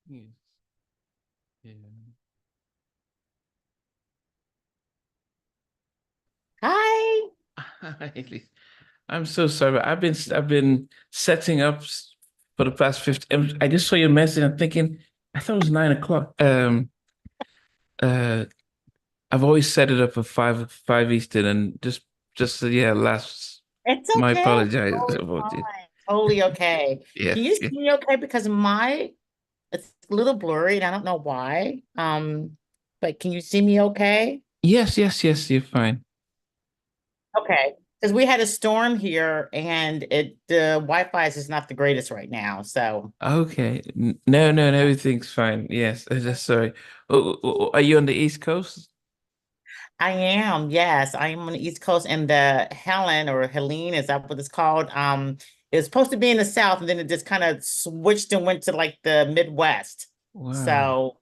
Yes. Yeah. Hi. Hi. I'm so sorry. I've been setting up for the past 50. I just saw your message. I'm thinking, I thought it was 9 o'clock. Uh, I've always set it up for five Eastern, and yeah. Last, It's my okay. apologize Totally about it. fine. Totally okay. Can you Yes. see me okay? Because it's a little blurry and I don't know why. But can you see me okay? Yes. Yes. Yes. You're fine. Okay. Because we had a storm here and the Wi-Fi is just not the greatest right now. So Okay. No. No. No. Everything's fine. Yes. I'm just sorry. Are you on the East Coast? I am, yes. I am on the East Coast and the Helen or Helene, is that what it's called? It's supposed to be in the South and then it just kind of switched and went to like the Midwest. Wow. So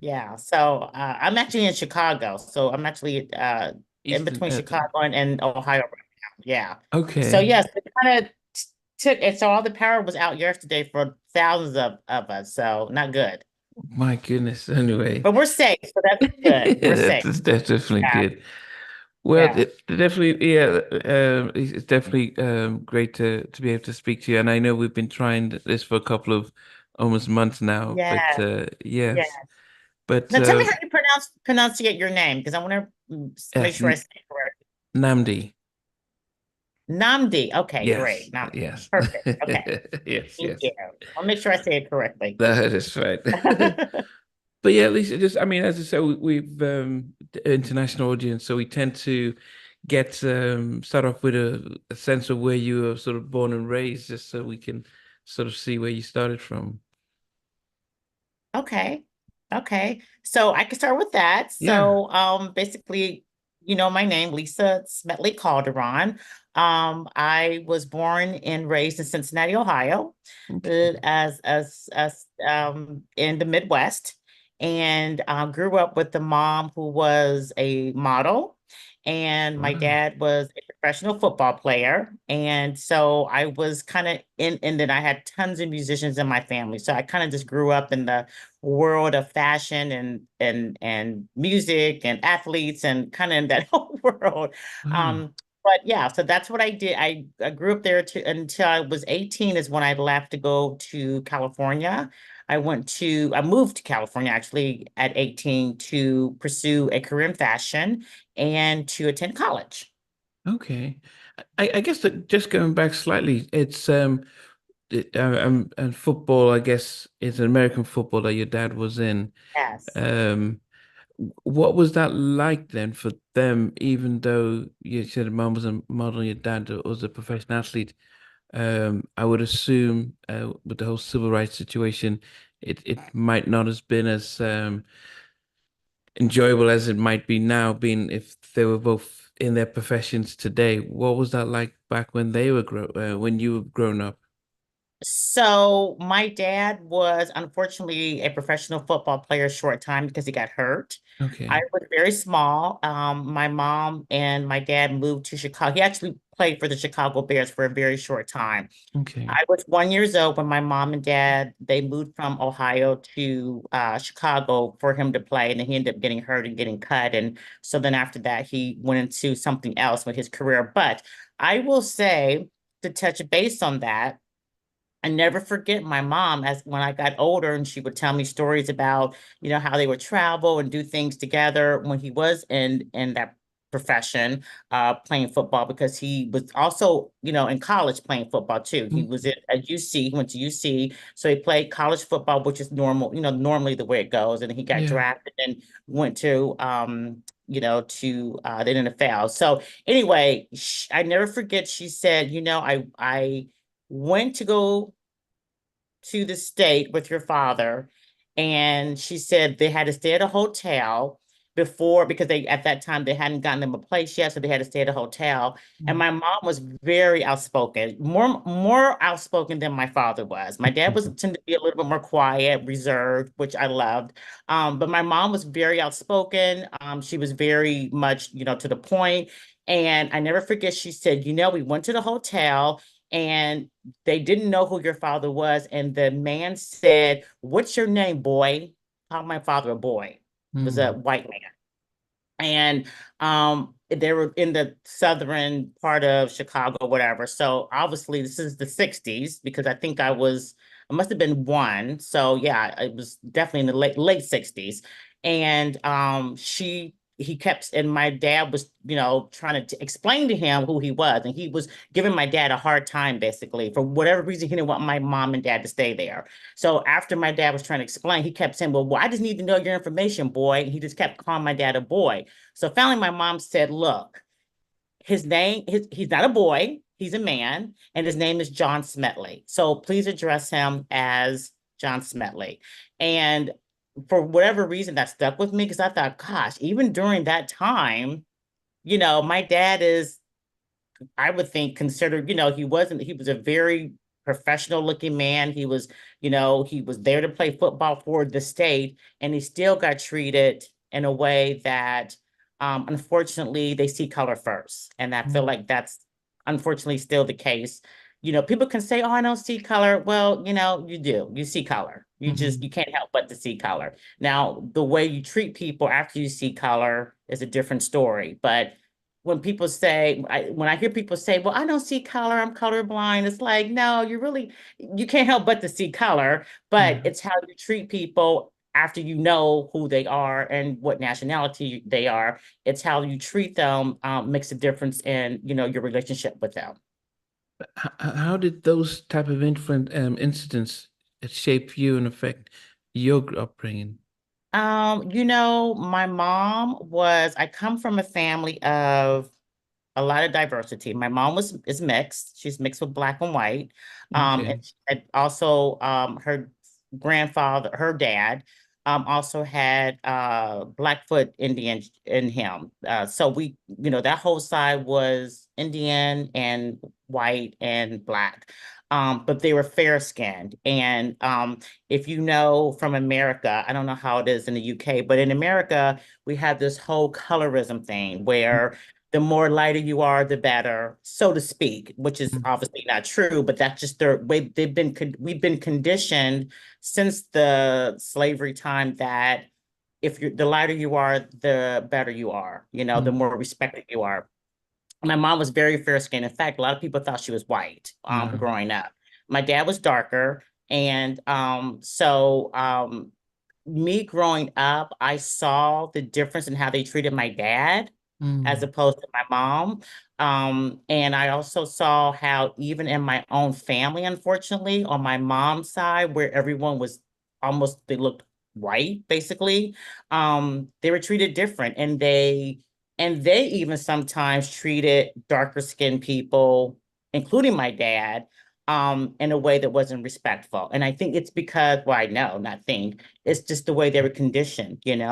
yeah, so I'm actually in Chicago. So I'm actually in Eastern. between Chicago and Ohio right now. Yeah. So Okay. yes, it kind of took it. So all the power was out yesterday for thousands of us. So not good. My goodness. Anyway, But we're safe, so that's good. We're safe. that's definitely Yeah. good. Well, Yeah. definitely, yeah. It's definitely great to be able to speak to you. And I know we've been trying this for a couple of almost months now. But Yeah. Yeah. yes. But Now tell me how you pronunciate your name because I want to make sure I say it correctly. Namdi. Namdi. Okay, Yes. great. Namdi. Yes. Perfect. Okay. Yes. Thank Yes. you. I'll make sure I say it correctly. That is right. But yeah, at least I mean, as I said, we've international audience, so we tend to get start off with a sense of where you were sort of born and raised, just so we can sort of see where you started from. Okay. Okay. So I can start with that. Yeah. So basically, my name, Lisa Smetley Calderon. I was born and raised in Cincinnati, Ohio, Okay. as in the Midwest, and grew up with a mom who was a model, and my Wow. dad was a professional football player. And so I was kind of and then I had tons of musicians in my family. So I kind of just grew up in the world of fashion and music and athletes and kind of in that whole world. Wow. But yeah, so that's what I did. I grew up there until I was 18 is when I left to go to California. I moved to California actually at 18 to pursue a career in fashion and to attend college. Okay. I guess that just going back slightly, it's and football, I guess, is an American football that your dad was in. Yes. Um, What was that like then for them, even though you said mom was a model, your dad was a professional athlete? I would assume with the whole civil rights situation, it might not have been as enjoyable as it might be now, being if they were both in their professions today. What was that like back when when you were growing up? So my dad was unfortunately a professional football player short time because he got hurt. I Okay, was very small. My mom and my dad moved to Chicago. He actually played for the Chicago Bears for a very short time. okay, I was 1 years old when my mom and dad they moved from Ohio to Chicago for him to play, and then he ended up getting hurt and getting cut. And so then after that, he went into something else with his career. But I will say to touch base on that. I never forget my mom as when I got older and she would tell me stories about, how they would travel and do things together when he was in that profession, playing football because he was also, in college playing football too. He was at UC, he went to UC, so he played college football, which is normal, normally the way it goes. And he got yeah, drafted and went to to the NFL. So anyway, I never forget she said, I went to go to the state with your father, and she said they had to stay at a hotel before because they at that time they hadn't gotten them a place yet, so they had to stay at a hotel. And my mom was very outspoken, more outspoken than my father was. My dad was tended to be a little bit more quiet, reserved, which I loved. But my mom was very outspoken. She was very much, to the point. And I never forget, she said, we went to the hotel and they didn't know who your father was. And the man said, "What's your name, boy?" Called my father a boy. It was a Mm. white man. And they were in the southern part of Chicago, whatever. So obviously this is the 60s because I must have been one. So yeah, it was definitely in the late 60s. And he kept, and my dad was, trying to explain to him who he was. And he was giving my dad a hard time, basically. For whatever reason, he didn't want my mom and dad to stay there. So after my dad was trying to explain, he kept saying, well, I just need to know your information, boy. And he just kept calling my dad a boy. So finally, my mom said, look, he's not a boy, he's a man, and his name is John Smetley. So please address him as John Smetley. And for whatever reason, that stuck with me because I thought, gosh, even during that time, my dad is, I would think, considered, he was a very professional looking man. He was there to play football for the state, and he still got treated in a way that, unfortunately, they see color first. And I feel Mm. like that's unfortunately still the case. People can say, oh, I don't see color. Well, you do. You see color. Mhm. You can't help but to see color. Now, the way you treat people after you see color is a different story. But when I hear people say, well, I don't see color, I'm colorblind, it's like, no, you can't help but to see color, but Yeah. it's how you treat people after you know who they are and what nationality they are. It's how you treat them, makes a difference in, your relationship with them. How did those type of influent incidents shape you and affect your upbringing? I come from a family of a lot of diversity. My mom is mixed. She's mixed with black and white. Okay. And also her dad, also had Blackfoot Indian in him. So that whole side was Indian and white and black. But they were fair skinned. And if you know from America, I don't know how it is in the UK, but in America, we have this whole colorism thing where the more lighter you are, the better, so to speak, which is Mm. obviously not true, but that's just their way. We've been conditioned since the slavery time that the lighter you are, the better you are, the Mm. more respected you are. My mom was very fair skinned. In fact, a lot of people thought she was white Wow. growing up. My dad was darker. And me growing up, I saw the difference in how they treated my dad as Mm. opposed to my mom. And I also saw how even in my own family, unfortunately, on my mom's side, where everyone was they looked white, basically, they were treated different. And they even sometimes treated darker skinned people, including my dad, in a way that wasn't respectful. And I think it's because, well, I know, not think, it's just the way they were conditioned, and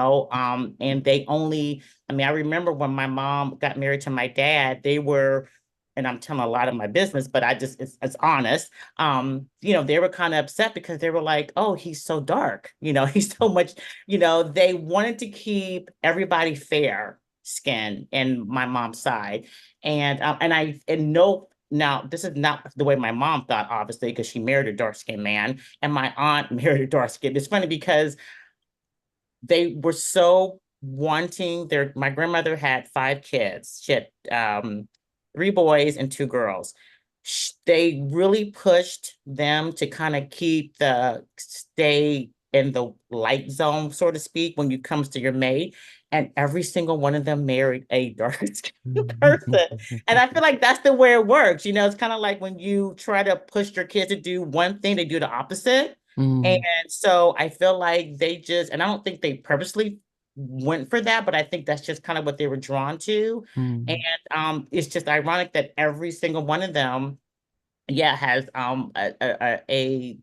I remember when my mom got married to my dad, and I'm telling a lot of my business, but it's honest. They were kind of upset because they were like, oh, he's so dark, he's so much, they wanted to keep everybody fair skin in my mom's side. And no, now this is not the way my mom thought, obviously, because she married a dark skinned man, and my aunt married a dark skin. It's funny because they were so wanting my grandmother had 5 kids. She had three boys and two girls. They really pushed them to kind of stay in the light zone, so to speak, when it comes to your mate. And every single one of them married a dark skinned person. And I feel like that's the way it works. It's kind of like when you try to push your kids to do one thing, they do the opposite. And Mm. so I feel like and I don't think they purposely went for that, but I think that's just kind of what they were drawn to. And Mm. it's just ironic that every single one of them, yeah, has a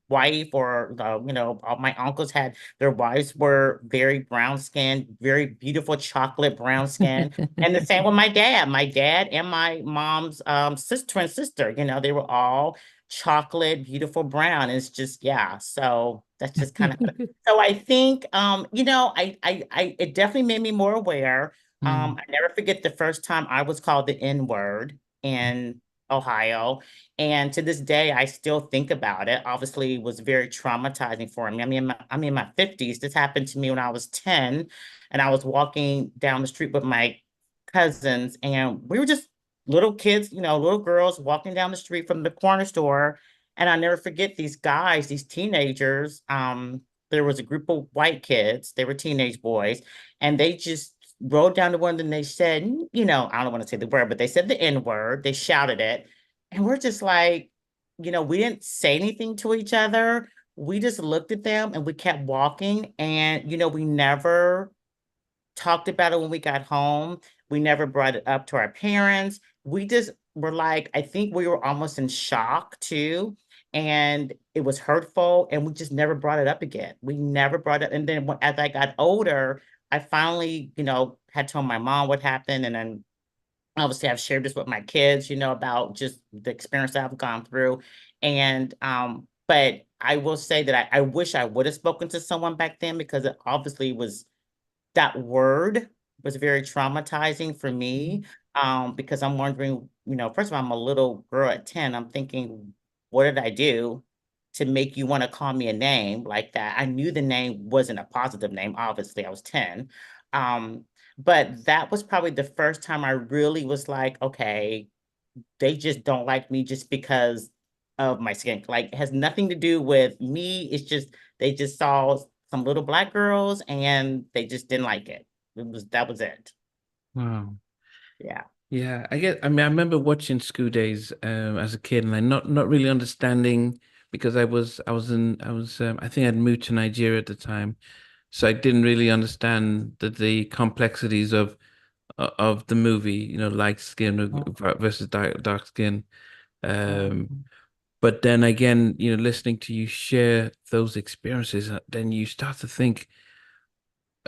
wife, or all my uncles had their wives were very brown skinned, very beautiful chocolate brown skin. And the same with my dad. My dad and my mom's twin sister, they were all chocolate, beautiful brown. It's just, yeah. So that's just kind of, so I think it definitely made me more aware. Mm. I never forget the first time I was called the N word in Ohio. And to this day, I still think about it. Obviously, it was very traumatizing for me. I'm in my 50s. This happened to me when I was 10, and I was walking down the street with my cousins, and we were just little kids, little girls walking down the street from the corner store. And I never forget these guys, these teenagers. There was a group of white kids, they were teenage boys, and they just rode down the one and they said, I don't want to say the word, but they said the N word, they shouted it. And we're just like, we didn't say anything to each other. We just looked at them and we kept walking. And, we never talked about it when we got home. We never brought it up to our parents. We just were like, I think we were almost in shock too. And it was hurtful. And we just never brought it up again. We never brought it. And then as I got older, I finally, had told my mom what happened. And then obviously I've shared this with my kids, about just the experience that I've gone through. And but I will say that I wish I would have spoken to someone back then, because it obviously was, that word was very traumatizing for me. Because I'm wondering, first of all, I'm a little girl at 10. I'm thinking, what did I do to make you want to call me a name like that? I knew the name wasn't a positive name. Obviously, I was 10. Um, but that was probably the first time I really was like, okay, they just don't like me just because of my skin. Like, it has nothing to do with me. It's just they just saw some little black girls and they just didn't like it. That was it. Wow. Yeah. Yeah, I mean, I remember watching School Days as a kid, and I not really understanding because I think I'd moved to Nigeria at the time, so I didn't really understand the complexities of the movie, light skin versus dark skin. Um, Mhm. but then again, listening to you share those experiences, then you start to think,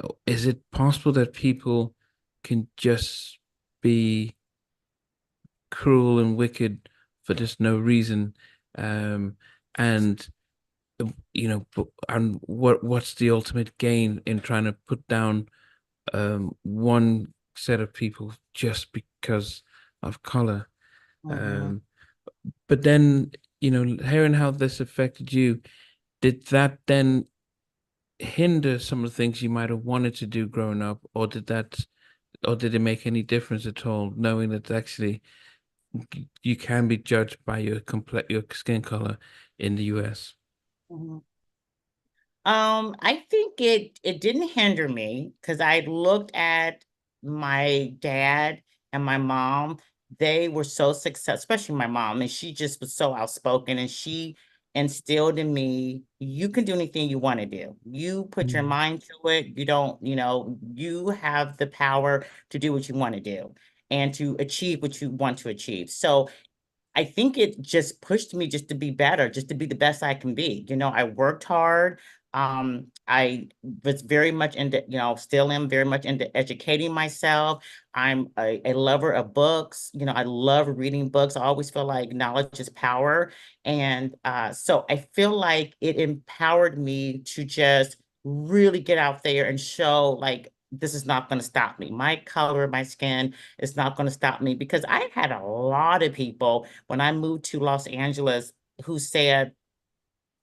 oh, is it possible that people can just be cruel and wicked for just no reason? Um, and and what's the ultimate gain in trying to put down one set of people just because of color? Mhm. Um, but then, hearing how this affected you, did that then hinder some of the things you might have wanted to do growing up, or did it make any difference at all, knowing that actually you can be judged by your skin color in the US? Mhm. I think it didn't hinder me, because I looked at my dad and my mom. They were so successful, especially my mom, and she just was so outspoken, and she instilled in me, you can do anything you want to do. You put your Mm. mind to it. You don't, you have the power to do what you want to do and to achieve what you want to achieve. So I think it just pushed me just to be better, just to be the best I can be. I worked hard. I was very much into, still am very much into educating myself. I'm a lover of books. I love reading books. I always feel like knowledge is power. And so I feel like it empowered me to just really get out there and show, like, this is not going to stop me. My color, my skin is not going to stop me, because I had a lot of people when I moved to Los Angeles who said,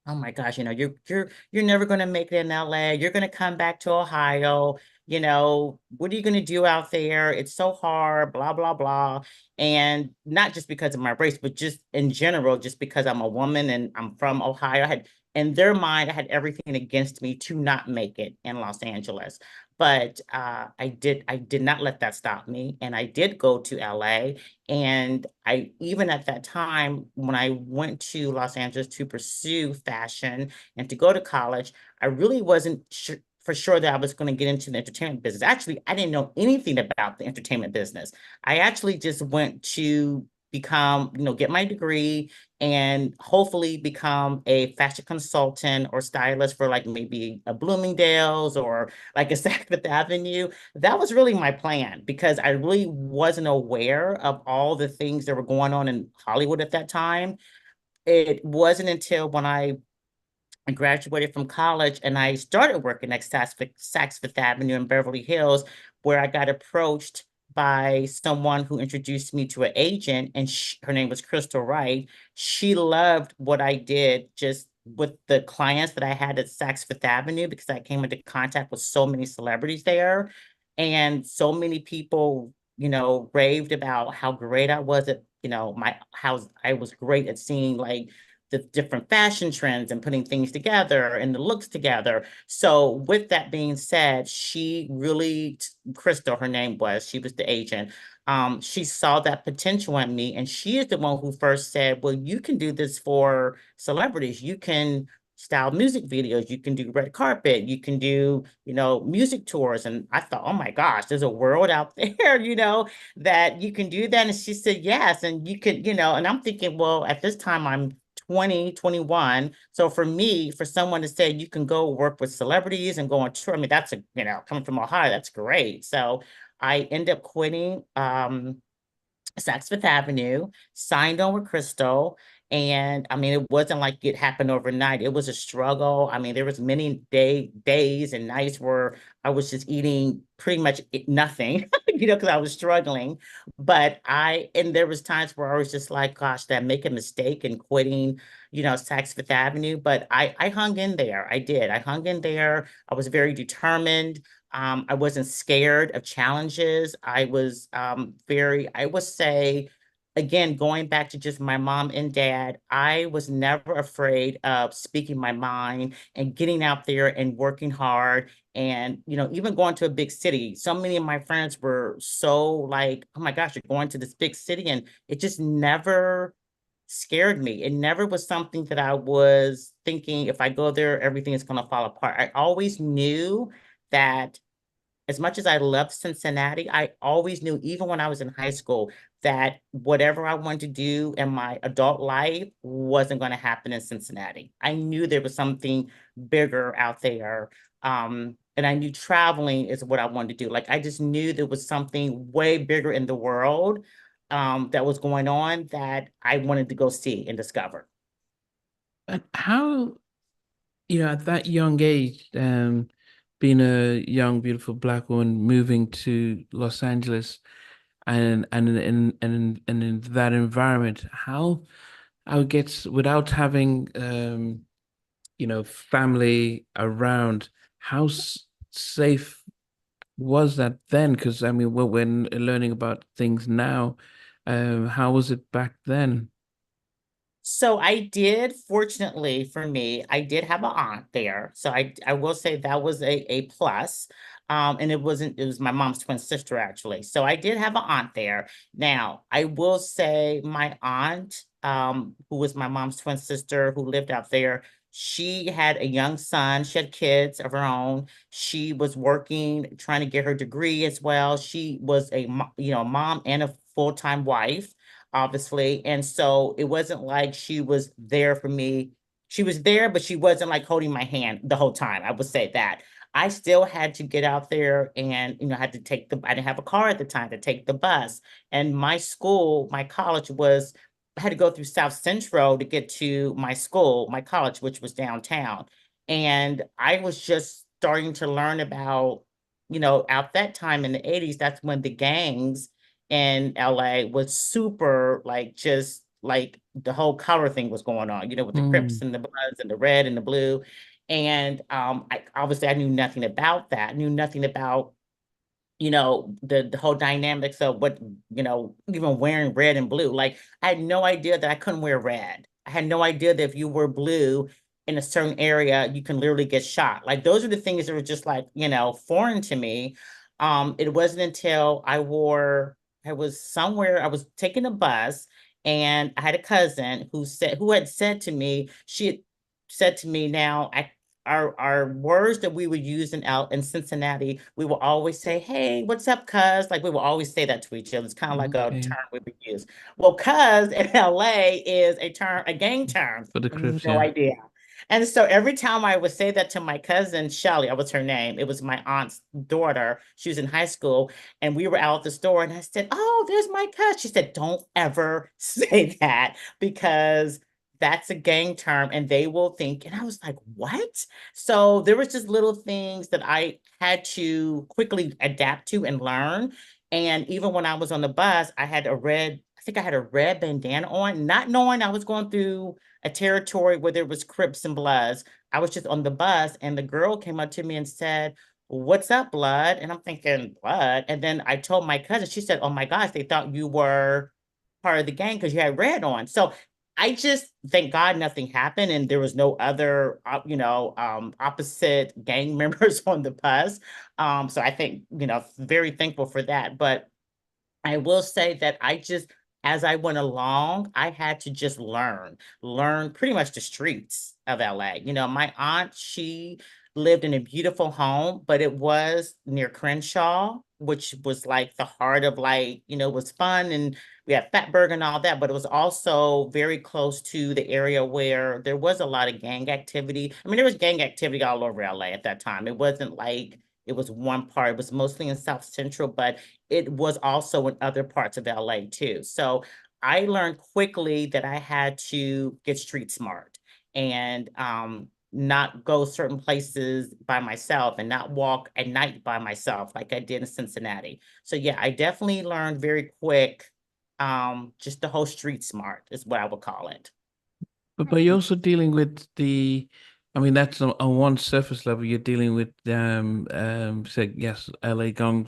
oh my gosh, you're never going to make it in LA. You're going to come back to Ohio. What are you going to do out there? It's so hard, blah, blah, blah. And not just because of my race, but just in general, just because I'm a woman and I'm from Ohio. In their mind, I had everything against me to not make it in Los Angeles. But I did not let that stop me. And I did go to LA. And I, even at that time, when I went to Los Angeles to pursue fashion and to go to college, I really wasn't for sure that I was going to get into the entertainment business. Actually, I didn't know anything about the entertainment business. I actually just went to become, get my degree and hopefully become a fashion consultant or stylist for, like, maybe a Bloomingdale's or like a Saks Avenue. That was really my plan, because I really wasn't aware of all the things that were going on in Hollywood at that time. It wasn't until when I graduated from college and I started working at Saks Fifth Avenue in Beverly Hills, where I got approached by someone who introduced me to an agent, and her name was Crystal Wright. She loved what I did just with the clients that I had at Saks Fifth Avenue, because I came into contact with so many celebrities there, and so many people, raved about how great I was at, how I was great at seeing like the different fashion trends and putting things together and the looks together. So with that being said, she really, Crystal, her name was, she was the agent. She saw that potential in me, and she is the one who first said, well, you can do this for celebrities. You can style music videos, you can do red carpet, you can do, music tours. And I thought, oh my gosh, there's a world out there, that you can do that. And she said, yes. And you could, and I'm thinking, well, at this time I'm 20, 21. So for me, for someone to say you can go work with celebrities and go on tour, I mean, that's coming from Ohio, that's great. So I end up quitting Saks Fifth Avenue, signed on with Crystal. And I mean, it wasn't like it happened overnight. It was a struggle. I mean, there was many days and nights where I was just eating pretty much nothing, because I was struggling. And there was times where I was just like, gosh, did I make a mistake in quitting, Saks Fifth Avenue? But I hung in there. I did. I hung in there. I was very determined. I wasn't scared of challenges. I was I would say, again, going back to just my mom and dad, I was never afraid of speaking my mind and getting out there and working hard. And, even going to a big city, so many of my friends were so like, oh my gosh, you're going to this big city. And it just never scared me. It never was something that I was thinking, if I go there, everything is going to fall apart. I always knew that as much as I loved Cincinnati, I always knew, even when I was in high school, that whatever I wanted to do in my adult life wasn't going to happen in Cincinnati. I knew there was something bigger out there. And I knew traveling is what I wanted to do. Like, I just knew there was something way bigger in the world, that was going on, that I wanted to go see and discover. And how, at that young age, being a young, beautiful black woman moving to Los Angeles and in that environment, how it gets without having family around, how safe was that then? Because I mean, when learning about things now, how was it back then? So I did, fortunately for me, I did have an aunt there. So I will say that was a plus. And it was my mom's twin sister, actually. So I did have an aunt there. Now, I will say my aunt, who was my mom's twin sister, who lived out there, she had a young son. She had kids of her own. She was working, trying to get her degree as well. She was mom and a full-time wife, obviously. And so it wasn't like she was there for me. She was there, but she wasn't like holding my hand the whole time. I would say that. I still had to get out there and, had to I didn't have a car at the time, to take the bus. And my school, my college was, I had to go through South Central to get to my school, my college, which was downtown. And I was just starting to learn about, at that time in the 80s, that's when the gangs in LA was super, like, just like the whole color thing was going on, with the Crips Hmm. and the Bloods and the red and the blue. And I knew nothing about that, knew nothing about, the whole dynamics of what, even wearing red and blue. Like, I had no idea that I couldn't wear red. I had no idea that if you were blue in a certain area, you can literally get shot. Like, those are the things that were just like, foreign to me. It wasn't until I was somewhere, I was taking a bus, and I had a cousin who had said to me, she had said to me, now our words that we would use in Cincinnati, we will always say, "Hey, what's up, cuz?" Like, we will always say that to each other. It's kind of like a Okay. term we would use. Well, cuz in LA is a gang term. For the Crips, No yeah. idea. And so every time I would say that to my cousin, Shelly, that was her name. It was my aunt's daughter. She was in high school, and we were out at the store, and I said, "Oh, there's my cuz." She said, "Don't ever say that, because that's a gang term and they will think." And I was like, what? So there was just little things that I had to quickly adapt to and learn. And even when I was on the bus, I think I had a red bandana on, not knowing I was going through a territory where there was Crips and Bloods. I was just on the bus, and the girl came up to me and said, "What's up, Blood?" And I'm thinking, "Blood?" And then I told my cousin, she said, "Oh my gosh, they thought you were part of the gang because you had red on." So I just thank God nothing happened and there was no other, opposite gang members on the bus. So I think, very thankful for that. But I will say that as I went along, I had to just learn pretty much the streets of LA. My aunt, she lived in a beautiful home, but it was near Crenshaw, which was like the heart of like, was fun and we had Fatburger and all that, but it was also very close to the area where there was a lot of gang activity. I mean, there was gang activity all over LA at that time. It wasn't like it was one part, it was mostly in South Central, but it was also in other parts of LA too. So I learned quickly that I had to get street smart and not go certain places by myself and not walk at night by myself like I did in Cincinnati. So yeah, I definitely learned very quick. Just the whole street smart is what I would call it. But you're also dealing with I mean, that's on one surface level. You're dealing with say yes, LA gang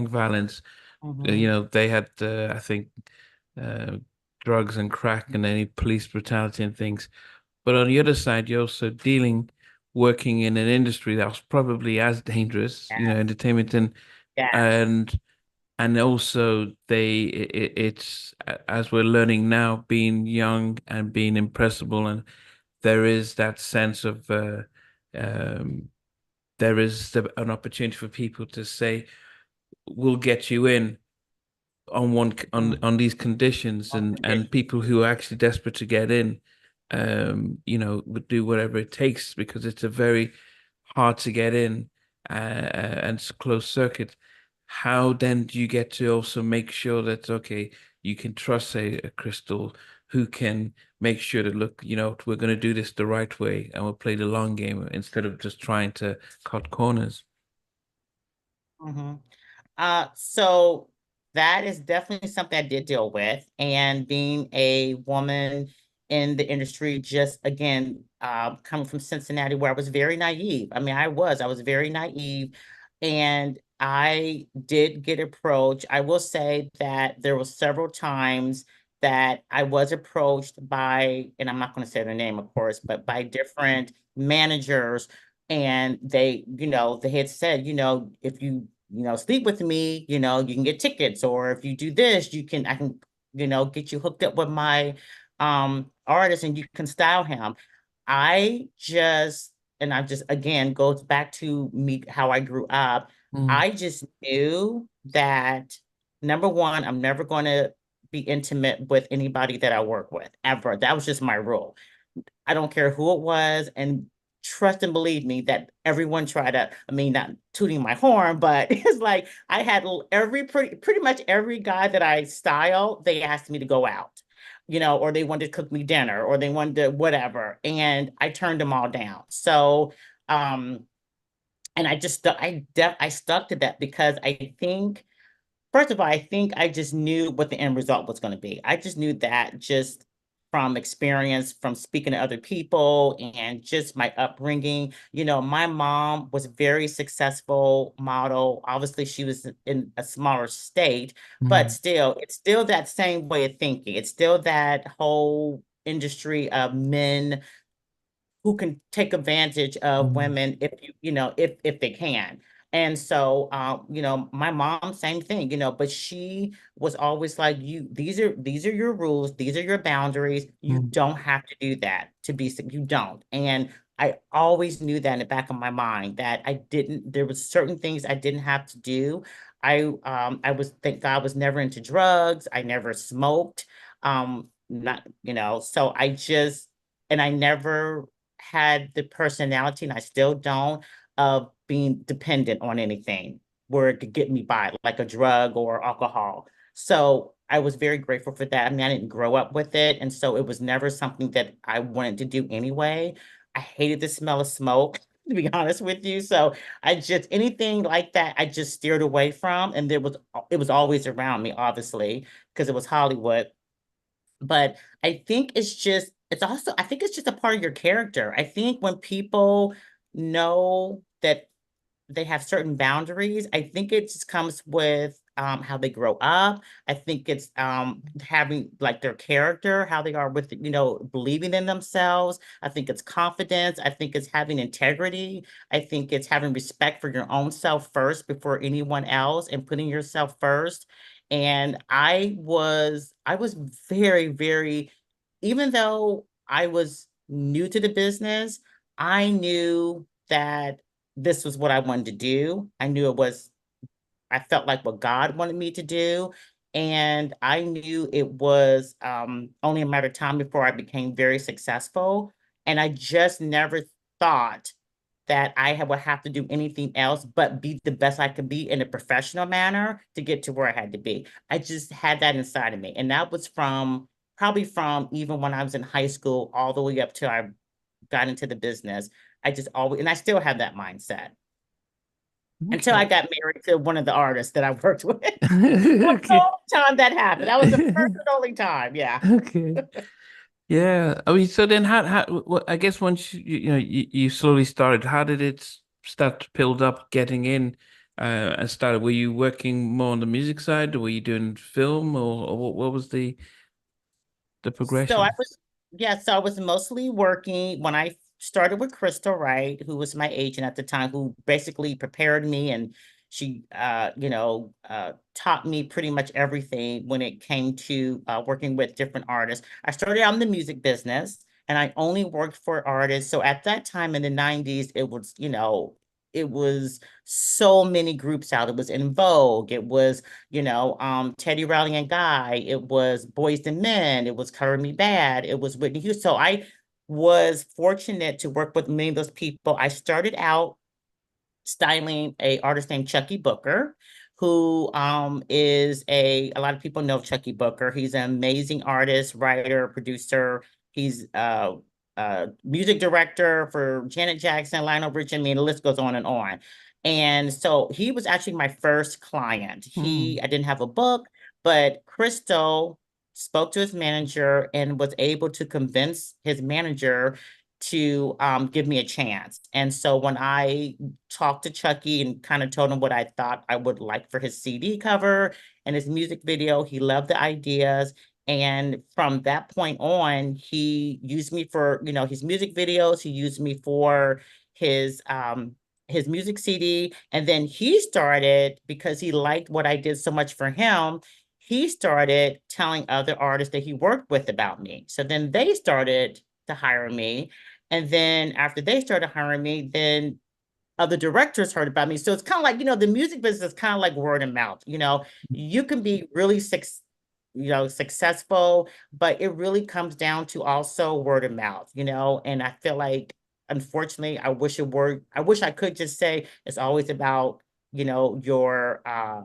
violence. You Mhm. know, they had I think uh, drugs and crack and any police brutality and things. But on the other side, you're also working in an industry that was probably as dangerous. You know, Yes, entertainment yes. and and also it's as we're learning now, being young and being impressible, and there is that sense of um, there is an opportunity for people to say, "We'll get you in on Mm. on these conditions," On and condition. people who are actually desperate to get in, you know, would do whatever it takes because it's a very hard to get in and it's closed circuit. How then do you get to also make sure that okay, you can trust say a Crystal who can make sure that look, you know, we're going to do this the right way and we'll play the long game instead of just trying to cut corners. Mhm. So that is definitely something I did deal with. And being a woman in the industry, just again, coming from Cincinnati, where I was very naive. I mean, I was very naive. And I did get approached. I will say that there were several times that I was approached by, and I'm not going to say their name, of course, but by different managers. And they had said, if you sleep with me, you can get tickets, or if you do this, I can, get you hooked up with my artist and you can style him. And I just again goes back to me how I grew up. Mm, I just knew that number one, I'm never going to be intimate with anybody that I work with ever. That was just my rule. I don't care who it was. And trust and believe me that everyone tried to, I mean, not tooting my horn, but it's like I had pretty much every guy that I style, they asked me to go out, or they wanted to cook me dinner or they wanted to whatever. And I turned them all down. So, and I stuck to that because I think first of all, I think I just knew what the end result was going to be. I just knew that just from experience, from speaking to other people, and just my upbringing. My mom was a very successful model. Obviously, she was in a smaller state, but mm, still, it's still that same way of thinking. It's still that whole industry of men who can take advantage of mm, women if they can. And so my mom, same thing, but she was always like, these are your rules, these are your boundaries. You mm, don't have to do that you don't. And I always knew that in the back of my mind that there was certain things I didn't have to do. Thank God, was never into drugs. I never smoked. Not, so and I never had the personality, and I still don't, of being dependent on anything where it could get me by, like a drug or alcohol. So I was very grateful for that. I mean, I didn't grow up with it. And so it was never something that I wanted to do anyway. I hated the smell of smoke. to be honest with you. So I just anything like that, I just steered away from. And it was always around me, obviously, because it was Hollywood. But I think it's also, I think it's just a part of your character. I think when people know that they have certain boundaries. I think it just comes with how they grow up. I think it's having like their character, how they are with, believing in themselves. I think it's confidence. I think it's having integrity. I think it's having respect for your own self first before anyone else and putting yourself first. And I was very, very, even though I was new to the business, I knew that this was what I wanted to do. I felt like what God wanted me to do. And I knew it was only a matter of time before I became very successful. And I just never thought that would have to do anything else but be the best I could be in a professional manner to get to where I had to be. I just had that inside of me. And that was probably from even when I was in high school all the way up till I got into the business. I just always, and I still have that mindset until I Okay. got married to one of the artists that I worked with. That's the Okay. only time that happened. That was the first and only time. Yeah. Okay. Yeah. I mean, so then I guess once you slowly started, how did it start to build up getting in and started? Were you working more on the music side or were you doing film or what was the So I progression? was, yeah, so I was mostly working when I started with Crystal Wright, who was my agent at the time, who basically prepared me and she, taught me pretty much everything when it came to working with different artists. I started out in the music business and I only worked for artists. So at that time in the 90s, it was so many groups out. It was In Vogue. It was Teddy Riley and Guy. It was Boys and Men. It was Cover Me Bad. It was Whitney Houston. So I was fortunate to work with many of those people. I started out styling a artist named Chucky Booker, who is a lot of people know Chucky Booker. He's an amazing artist, writer, producer. He's music director for Janet Jackson, Lionel Richie. I mean, the list goes on and on. And so he was actually my first client. Hmm. I didn't have a book, but Crystal spoke to his manager and was able to convince his manager to give me a chance. And so when I talked to Chucky and kind of told him what I thought I would like for his CD cover and his music video, he loved the ideas. And from that point on, he used me for, his music videos. He used me for his his music CD. And then he started, because he liked what I did so much for him, he started telling other artists that he worked with about me. So then they started to hire me. And then after they started hiring me, then other directors heard about me. So it's kind of like, the music business is kind of like word of mouth. You can be really successful, but it really comes down to also word of mouth, and I feel like unfortunately, I wish I could just say it's always about, your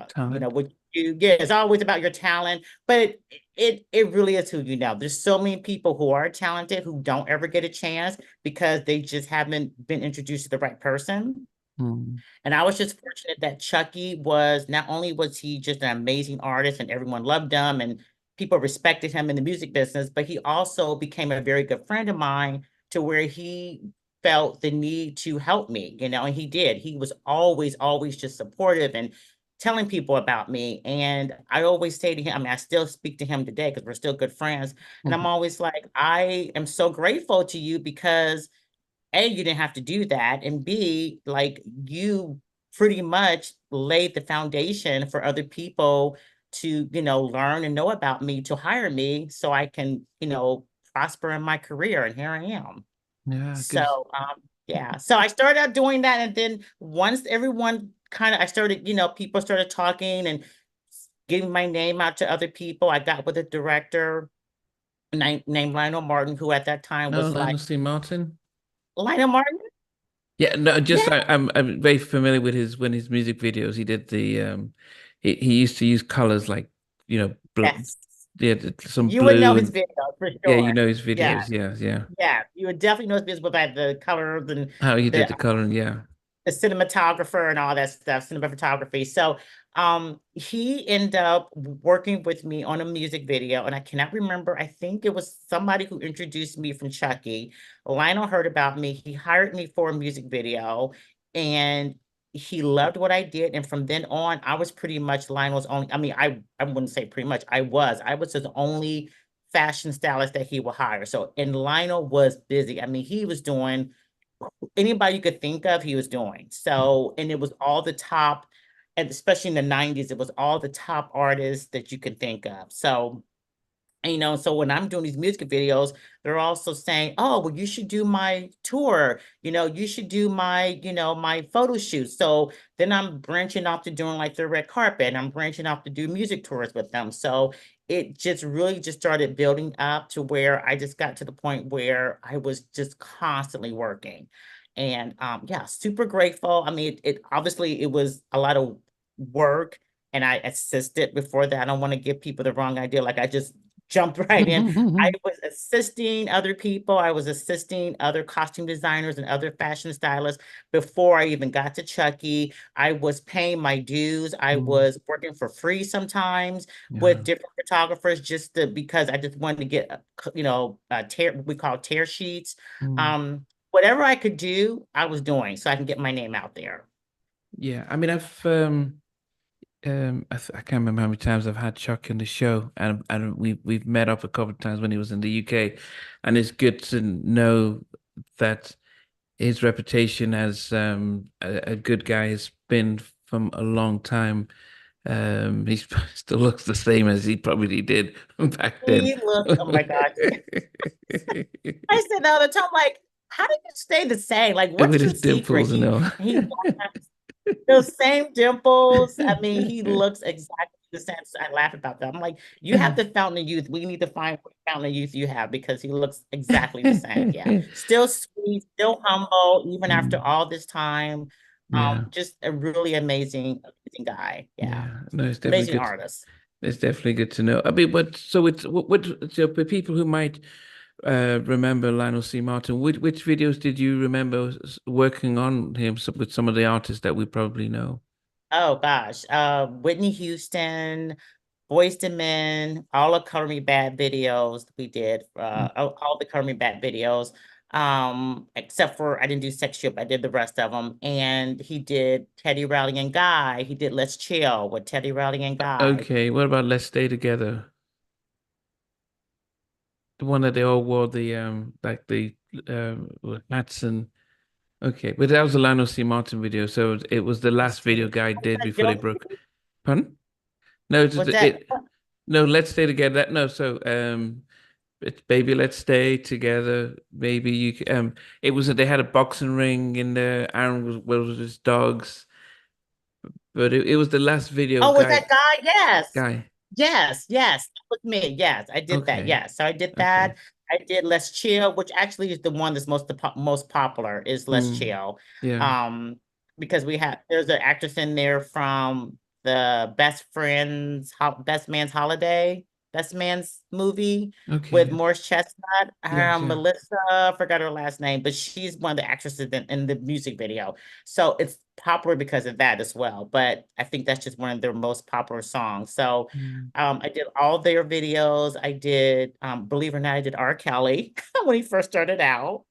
Talent. what you yeah, it's always about your talent, but it really is who you know. There's so many people who are talented who don't ever get a chance because they just haven't been introduced to the right person. Hmm. And I was just fortunate that Chucky was not only was he just an amazing artist and everyone loved him and people respected him in the music business, but he also became a very good friend of mine to where he felt the need to help me, and he did. He was always, always just supportive and telling people about me. And I always say to him, I mean, I still speak to him today because we're still good friends. And I'm always like, I am so grateful to you because a, you didn't have to do that. And B, like you pretty much laid the foundation for other people to, learn and know about me to hire me so I can, prosper in my career. And here I am. Yeah, So, good. yeah. So I started out doing that. And then once everyone I started, people started talking and giving my name out to other people. I got with a director named Lionel Martin, who at that time No, was like, Lionel C. Martin. Lionel Martin? Yeah, no, Yeah. just I'm very familiar with his music videos. He did the he used to use colors like bl Yes. Yeah, some You would know blue his and videos for yeah, you sure. know his Yeah, videos. Yeah, yeah. yeah. You would definitely know his videos with like the colors and How he did the the coloring. Yeah. the cinematographer and all that stuff, cinematography. So he ended up working with me on a music video, and I cannot remember. I think it was somebody who introduced me from Chucky. Lionel heard about me. He hired me for a music video, and he loved what I did. And from then on, I was pretty much Lionel's only. I mean, I wouldn't say pretty much. I was his only fashion stylist that he would hire. So, and Lionel was busy. I mean, he was doing anybody you could think of, he was doing. So, and it was all the top, and especially in the 90s, it was all the top artists that you can think of. So, and, so when I'm doing these music videos, they're also saying, oh, well, you should do my tour, you should do my, my photo shoot. So then I'm branching off to doing like the red carpet, and I'm branching off to do music tours with them. So it just really just started building up to where I just got to the point where I was just constantly working. And yeah, super grateful. I mean, it obviously it was a lot of work, and I assisted before that. I don't want to give people the wrong idea. Like I just jumped right in. I was assisting other people. I was assisting other costume designers and other fashion stylists before I even got to Chucky. I was paying my dues. I Mm, was working for free sometimes yeah. with different photographers because I just wanted to get, tear, we call tear sheets. Mm. Whatever I could do, I was doing so I can get my name out there. Yeah. I mean, I can't remember how many times I've had Chuck in the show, and we've met up a couple of times when he was in the UK, and it's good to know that his reputation as a good guy has been from a long time. He still looks the same as he probably did back then. He looked, oh my God. I said all the time, like, how do you stay the same? Like, With what's your his secret? dimples and all. He has those same dimples. I mean, he looks exactly the same. So I laugh about that. I'm like, you have the fountain of youth. We need to find what fountain of youth you have because he looks exactly the same. Yeah. Still sweet, still humble, even after Mm, all this time. yeah, Just a really amazing, amazing guy. Yeah. yeah. No, it's definitely Amazing good. artist. It's definitely good to know. I mean, but so it's what so for people who might remember Lionel C. Martin, which videos did you remember working on him with some of the artists that we probably know? Oh gosh. Whitney Houston, Boys to Men, all the Color Me Bad videos we did, Mm. all the Color Me Bad videos, except for I didn't do Sex Ship, I did the rest of them. And he did Teddy Riley and Guy. He did Let's Chill with Teddy Riley and Guy. Okay, what about Let's Stay Together? The one that they all wore the like the hats and okay, but that was a Lionel C. Martin video, so it was the Let's last Stay video Together. guy Was did that before they Guilty? broke. Pardon? No, Was that? no, Let's Stay Together. No, so it's Baby Let's Stay Together. Maybe it was they had a boxing ring in there. Aaron was with his dogs, but it was the last video Oh, was that Guy? Yes. guy. Yes, yes, that was me. Yes, I did that. Okay, Yes, so I did okay. that. I did Let's Chill, which actually is the one that's most popular is Let's Mm, Chill. yeah. Um, because there's an actress in there from the Best Man's Holiday, Best Man's movie with Okay. Morris Chestnut. Yes, yeah. Melissa, I forgot her last name, but she's one of the actresses in the music video. So it's popular because of that as well. But I think that's just one of their most popular songs. So Mm, I did all their videos. I did, believe it or not, I did R. Kelly when he first started out.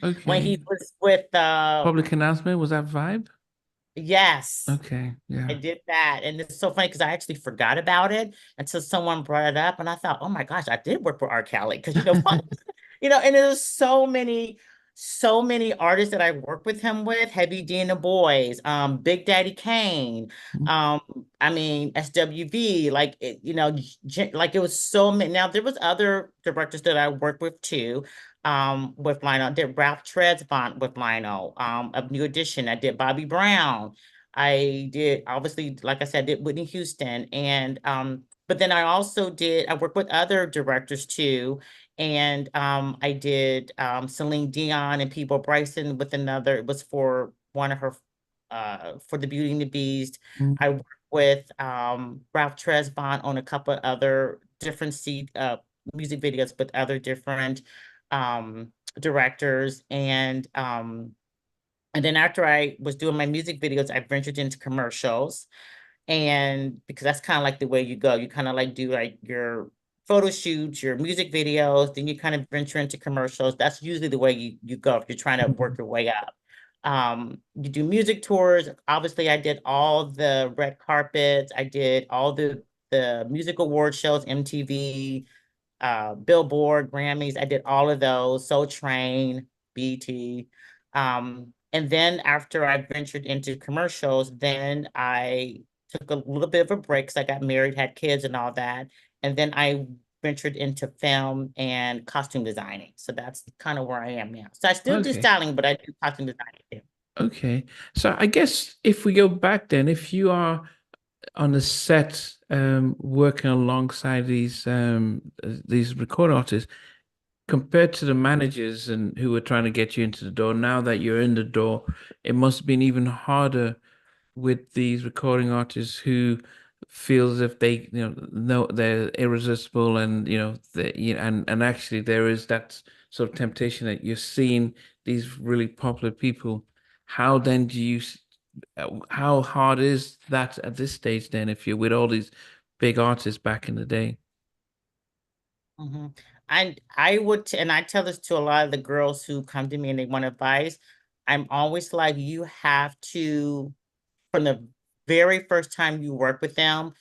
When okay. he was with Public announcement, was that Vibe? yes, Okay, I yeah. did that. And it's so funny because I actually forgot about it until someone brought it up. And I thought, oh my gosh, I did work for R. Kelly. Because and there's so many artists that I work with him with, Heavy D and the Boys, Big Daddy Kane, um, I mean, SWV, like like it was so many. Now there was other directors that I worked with too. With Lionel, I did Ralph Tresvant with Lionel, of New Edition. I did Bobby Brown. I did obviously, like I said, did Whitney Houston, and but then I worked with other directors too, and I did Celine Dion and People Bryson with another. It was for one of her for the Beauty and the Beast. Mm, I worked with Ralph Tresvant on a couple of other different music videos with other different directors. And then after I was doing my music videos, I ventured into commercials. And because that's kind of like the way you go, you kind of like do like your photo shoots, your music videos, then you kind of venture into commercials. That's usually the way you go if you're trying to work your way up. You do music tours. Obviously, I did all the red carpets. I did all the music award shows, MTV, Billboard, Grammys. I did all of those. Soul Train, BT. And then after I ventured into commercials, then I took a little bit of a break because I got married, had kids, and all that. And then I ventured into film and costume designing. So that's kind of where I am now. So I still do Okay. styling, but I do costume designing too. Okay. So I guess if we go back then, if you are on the set working alongside these record artists, compared to the managers and who were trying to get you into the door, now that you're in the door, it must have been even harder with these recording artists who feel as if they, know they're irresistible and and actually there is that sort of temptation that you're seeing these really popular people. How then do you, how hard is that at this stage then if you're with all these big artists back in the day? hmm And and I tell this to a lot of the girls who come to me and they want advice. I'm always like, you have to, from the very first time you work with them,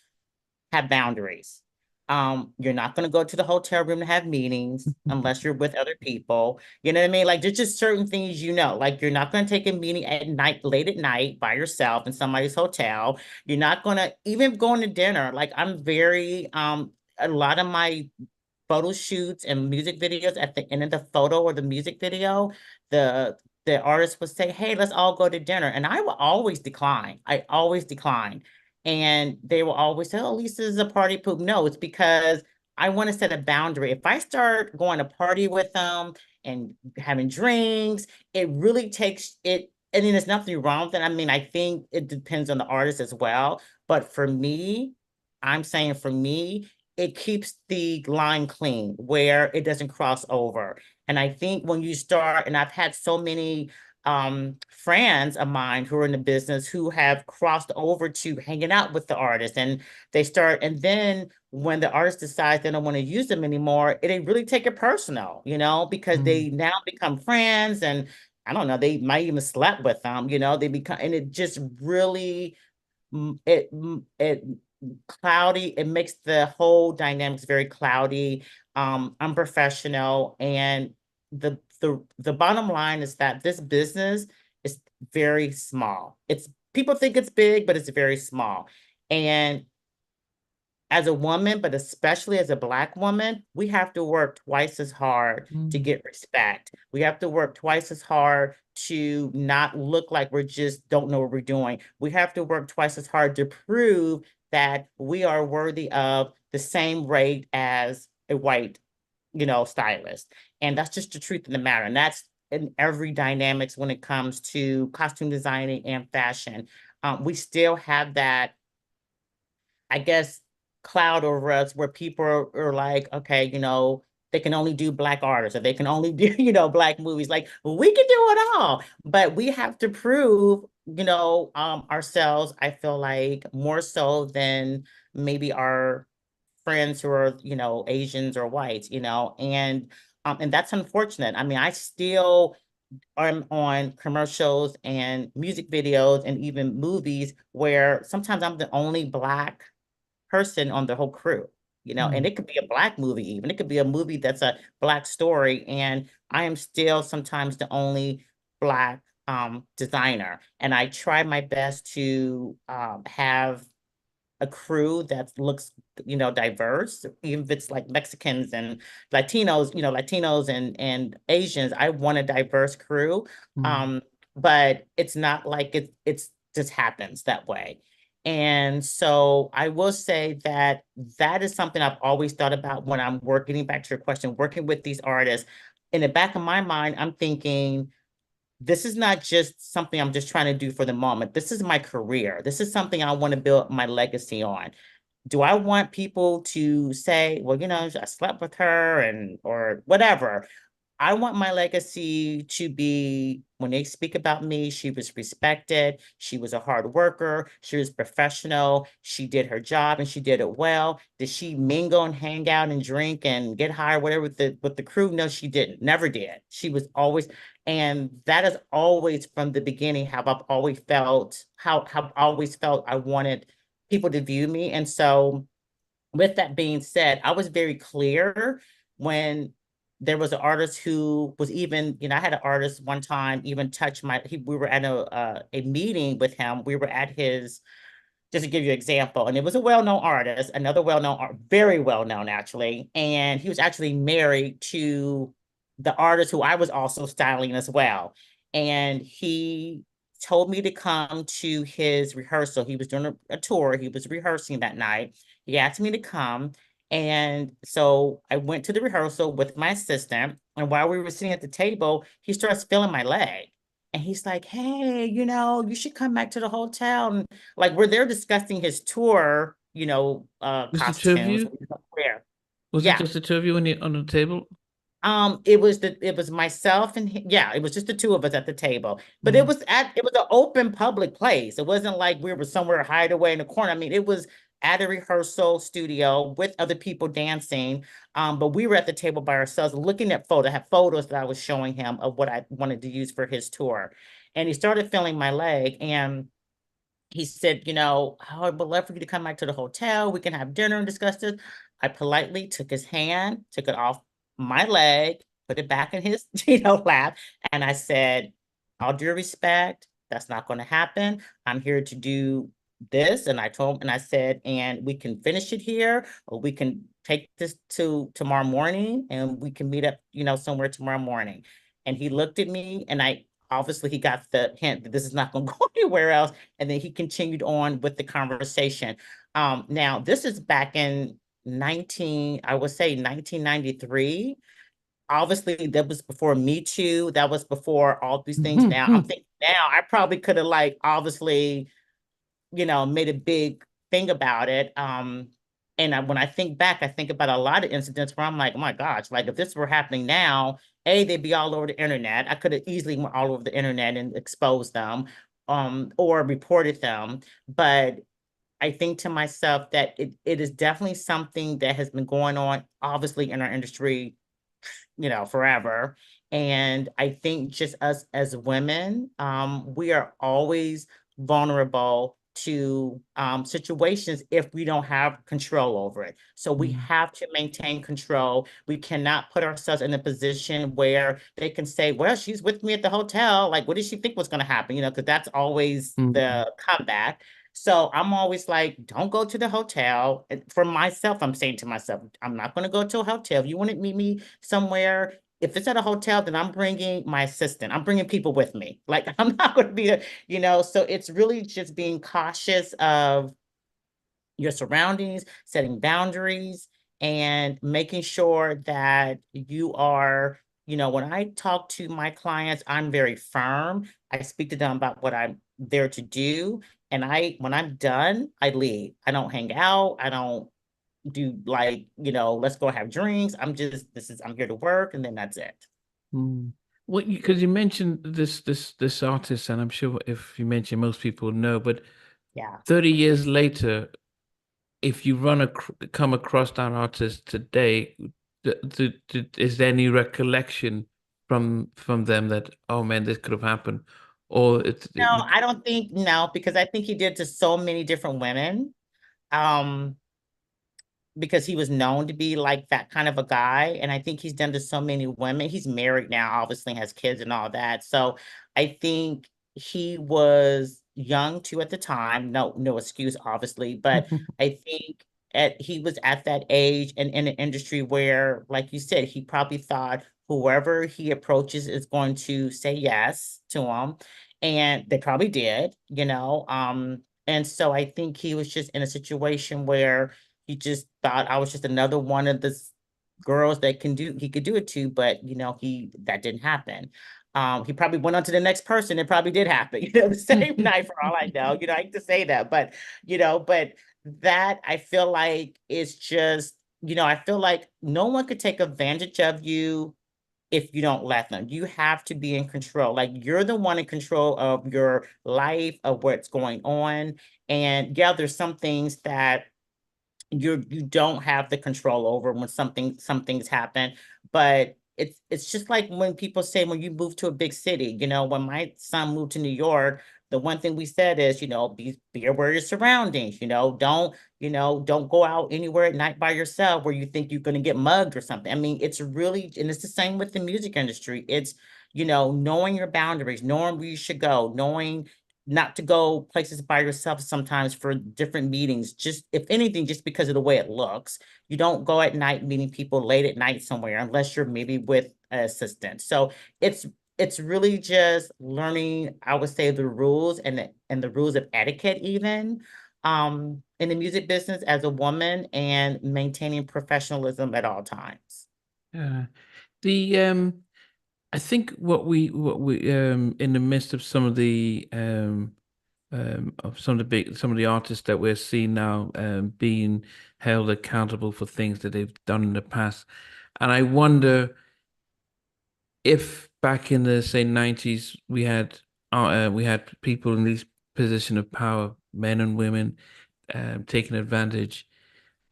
have boundaries. You're not going to go to the hotel room to have meetings unless you're with other people. You know what I mean? Like there's just certain things, like you're not going to take a meeting at night, late at night by yourself in somebody's hotel. You're not going to even going to dinner. Like I'm very, a lot of my photo shoots and music videos, at the end of the photo or the music video, the the artist would say, "Hey, let's all go to dinner." And I will always decline. I always decline. And they will always say, "Oh, Lisa's a party poop." No, it's because I want to set a boundary. If I start going to party with them and having drinks, it really takes it. I mean, there's nothing wrong with it. I mean, I think it depends on the artist as well. But for me, I'm saying for me, it keeps the line clean where it doesn't cross over. And I think when you start, and I've had so many friends of mine who are in the business who have crossed over to hanging out with the artist, and they start, and then when the artist decides they don't want to use them anymore, they really take it personal, because they Mm. now become friends, and I don't know, they might even slept with them, they become, and it just really it cloudy. It makes the whole dynamics very cloudy, unprofessional. And the bottom line is that this business is very small. It's people think it's big, but it's very small. And as a woman, but especially as a Black woman, we have to work twice as hard to Mm. get respect. We have to work twice as hard to not look like we're just don't know what we're doing. We have to work twice as hard to prove that we are worthy of the same rate as a white, stylist. And that's just the truth of the matter. And that's in every dynamics when it comes to costume designing and fashion. We still have that, I guess, cloud over us where people are like, okay, they can only do Black artists or they can only do, Black movies. Like we can do it all, but we have to prove, ourselves, I feel like more so than maybe our friends who are, Asians or whites, and that's unfortunate. I mean, I still am on commercials and music videos and even movies where sometimes I'm the only Black person on the whole crew, and Mm. it could be a Black movie, even it could be a movie that's a Black story, and I am still sometimes the only Black designer. And I try my best to have a crew that looks, diverse, even if it's like Mexicans and Latinos, Latinos and Asians. I want a diverse crew. Mm. Um, but it's not like it's just happens that way. And so I will say that that is something I've always thought about when I'm working, getting back to your question, working with these artists. In the back of my mind, I'm thinking, this is not just something I'm just trying to do for the moment. This is my career. This is something I want to build my legacy on. Do I want people to say, well, I slept with her and or whatever? I want my legacy to be when they speak about me, she was respected, she was a hard worker, she was professional, she did her job and she did it well. Did she mingle and hang out and drink and get high or whatever with the crew? No, she didn't. Never did. She was always, and that is always from the beginning how I've always felt, how I've always felt I wanted people to view me. And so with that being said, I was very clear when there was an artist who was even, I had an artist one time even touch we were at a meeting with him. We were at his, just to give you an example, and it was a well-known artist, another well-known art, very well-known actually. And he was actually married to the artist who I was also styling as well. And he told me to come to his rehearsal. He was doing a tour. He was rehearsing that night. He asked me to come. And so I went to the rehearsal with my assistant. And while we were sitting at the table, he starts feeling my leg. And he's like, hey, you should come back to the hotel. And like we're there discussing his tour, Just the two of costumes. you? Where? Was it Yeah. just the two of you on the table? It was myself and yeah, it was just the two of us at the table. But Mm. it was an open public place. It wasn't like we were somewhere hide away in the corner. I mean, it was at a rehearsal studio with other people dancing. But we were at the table by ourselves looking at photos. I had photos that I was showing him of what I wanted to use for his tour. And he started feeling my leg and he said, I would love for you to come back to the hotel. We can have dinner and discuss this. I politely took his hand, took it off my leg, put it back in his, lap. And I said, all due respect, that's not going to happen. I'm here to do this. And I told him, and I said, and we can finish it here, or we can take this to tomorrow morning and we can meet up, somewhere tomorrow morning. And he looked at me and obviously he got the hint that this is not going to go anywhere else. And then he continued on with the conversation. Now this is back in I would say 1993. Obviously, that was before Me Too. That was before all these things. Now I'm thinking now I probably could have like obviously made a big thing about it. And when I think back, I think about a lot of incidents where I'm like, oh my gosh, like if this were happening now, they'd be all over the internet. I could have easily went all over the internet and exposed them, or reported them. But I think to myself that it is definitely something that has been going on, obviously, in our industry, forever. And I think just us as women, we are always vulnerable to situations if we don't have control over it. So we Mm. have to maintain control. We cannot put ourselves in a position where they can say, well, she's with me at the hotel. Like, what did she think was going to happen? Because that's always Mm. the comeback. So I'm always like, don't go to the hotel. And for myself, I'm saying to myself, I'm not going to go to a hotel. If you want to meet me somewhere, if it's at a hotel, then I'm bringing my assistant. I'm bringing people with me. Like I'm not going to be so it's really just being cautious of your surroundings, setting boundaries, and making sure that you are, when I talk to my clients, I'm very firm. I speak to them about what I'm there to do. And when I'm done, I leave. I don't hang out. I don't do like, let's go have drinks. I'm here to work, and then that's it. Mm. Well, because you mentioned this artist, and I'm sure if you mention most people know, but Yeah. 30 years later, if you come across that artist today, is there any recollection from them that, oh man, this could have happened, or No, I don't think no, because I think he did to so many different women. Um, because he was known to be like that kind of a guy. And I think he's done to so many women. He's married now, obviously has kids and all that. So I think he was young too at the time. No excuse, obviously, but I think he was at that age and in an industry where, like you said, he probably thought whoever he approaches is going to say yes to him. And they probably did. And so I think he was just in a situation where he just thought I was just another one of girls that he could do it to, but that didn't happen. He probably went on to the next person. It probably did happen, the same night for all I know. I hate to say that, but that I feel like is just, I feel like no one could take advantage of you if you don't let them. You have to be in control. Like you're the one in control of your life, of what's going on. And yeah, there's some things that you don't have the control over when some things happen, but it's just like when people say when you move to a big city. When my son moved to New York, the one thing we said is, be aware of your surroundings. Don't go out anywhere at night by yourself where you think you're going to get mugged or something. I mean, it's really, and it's the same with the music industry. It's, knowing your boundaries, knowing where you should go, knowing not to go places by yourself sometimes for different meetings, just if anything, just because of the way it looks. You don't go at night meeting people late at night somewhere unless you're maybe with an assistant. So it's really just learning, I would say, the rules and the rules of etiquette even in the music business as a woman, and maintaining professionalism at all times. Yeah. The I think what we in the midst of some of the of some of the artists that we're seeing now being held accountable for things that they've done in the past. And I wonder if back in the say 90s we had people in these position of power, men and women, taking advantage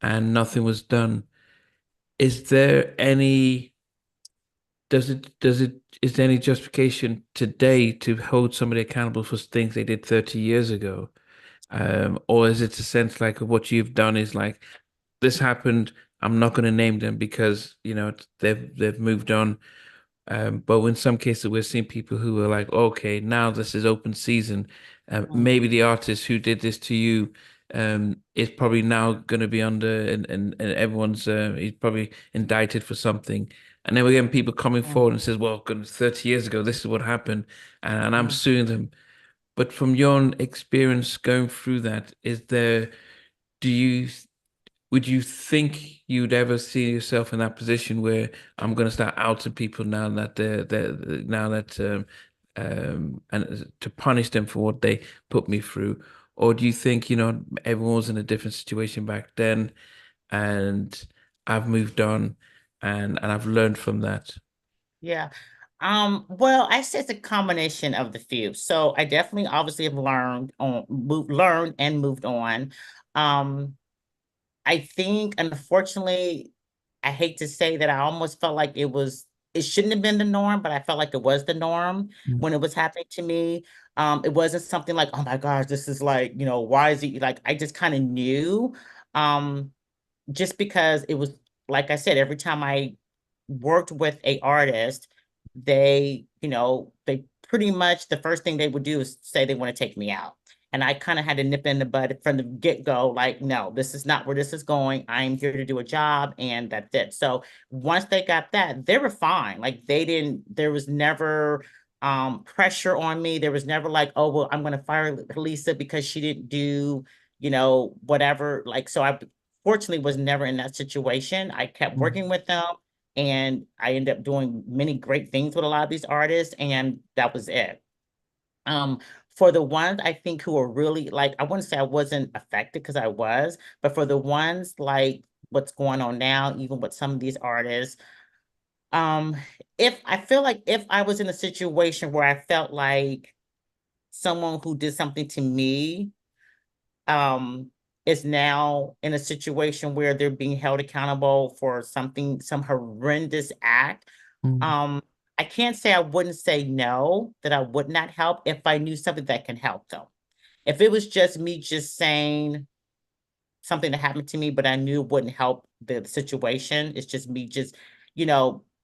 and nothing was done. Is there any is there any justification today to hold somebody accountable for things they did 30 years ago? Or is it a sense like what you've done is like this happened, I'm not going to name them because they've moved on. But in some cases, we're seeing people who are like, okay, now this is open season. Maybe the artist who did this to you is probably now going to be under, and everyone's he's probably indicted for something. And then we're getting people coming forward and says, well, goodness, 30 years ago, this is what happened, and I'm suing them. But from your own experience going through that, do you would you think you'd ever see yourself in that position where I'm going to start outing people now that they're now that and to punish them for what they put me through? Or do you think, everyone was in a different situation back then and I've moved on and I've learned from that? Yeah. Well, I say it's a combination of the few. So I definitely obviously have learned and moved on. Um, I think, unfortunately, I hate to say that I almost felt like it shouldn't have been the norm, but I felt like it was the norm Mm. when it was happening to me. It wasn't something like, oh my gosh, this is like, why is it like, I just kind of knew. Um, just because it was, like I said, every time I worked with a artist, they pretty much the first thing they would do is say they want to take me out. And I kind of had to nip in the bud from the get-go, like, no, this is not where this is going. I'm here to do a job, and that's it. So once they got that, they were fine. Like there was never pressure on me. There was never like, oh, well, I'm gonna fire Lisa because she didn't do, whatever. Like, so I fortunately was never in that situation. I kept working with them, and I ended up doing many great things with a lot of these artists, and that was it. Um, for the ones I think who are really like, I wouldn't say I wasn't affected because I was, but for the ones like what's going on now, even with some of these artists, um, if I feel like if I was in a situation where I felt like someone who did something to me um is now in a situation where they're being held accountable for some horrendous act. Mm. um I can't say I wouldn't say no, that I would not help if I knew something that can help them. If it was just me just saying something that happened to me, but I knew it wouldn't help the situation, it's just me just,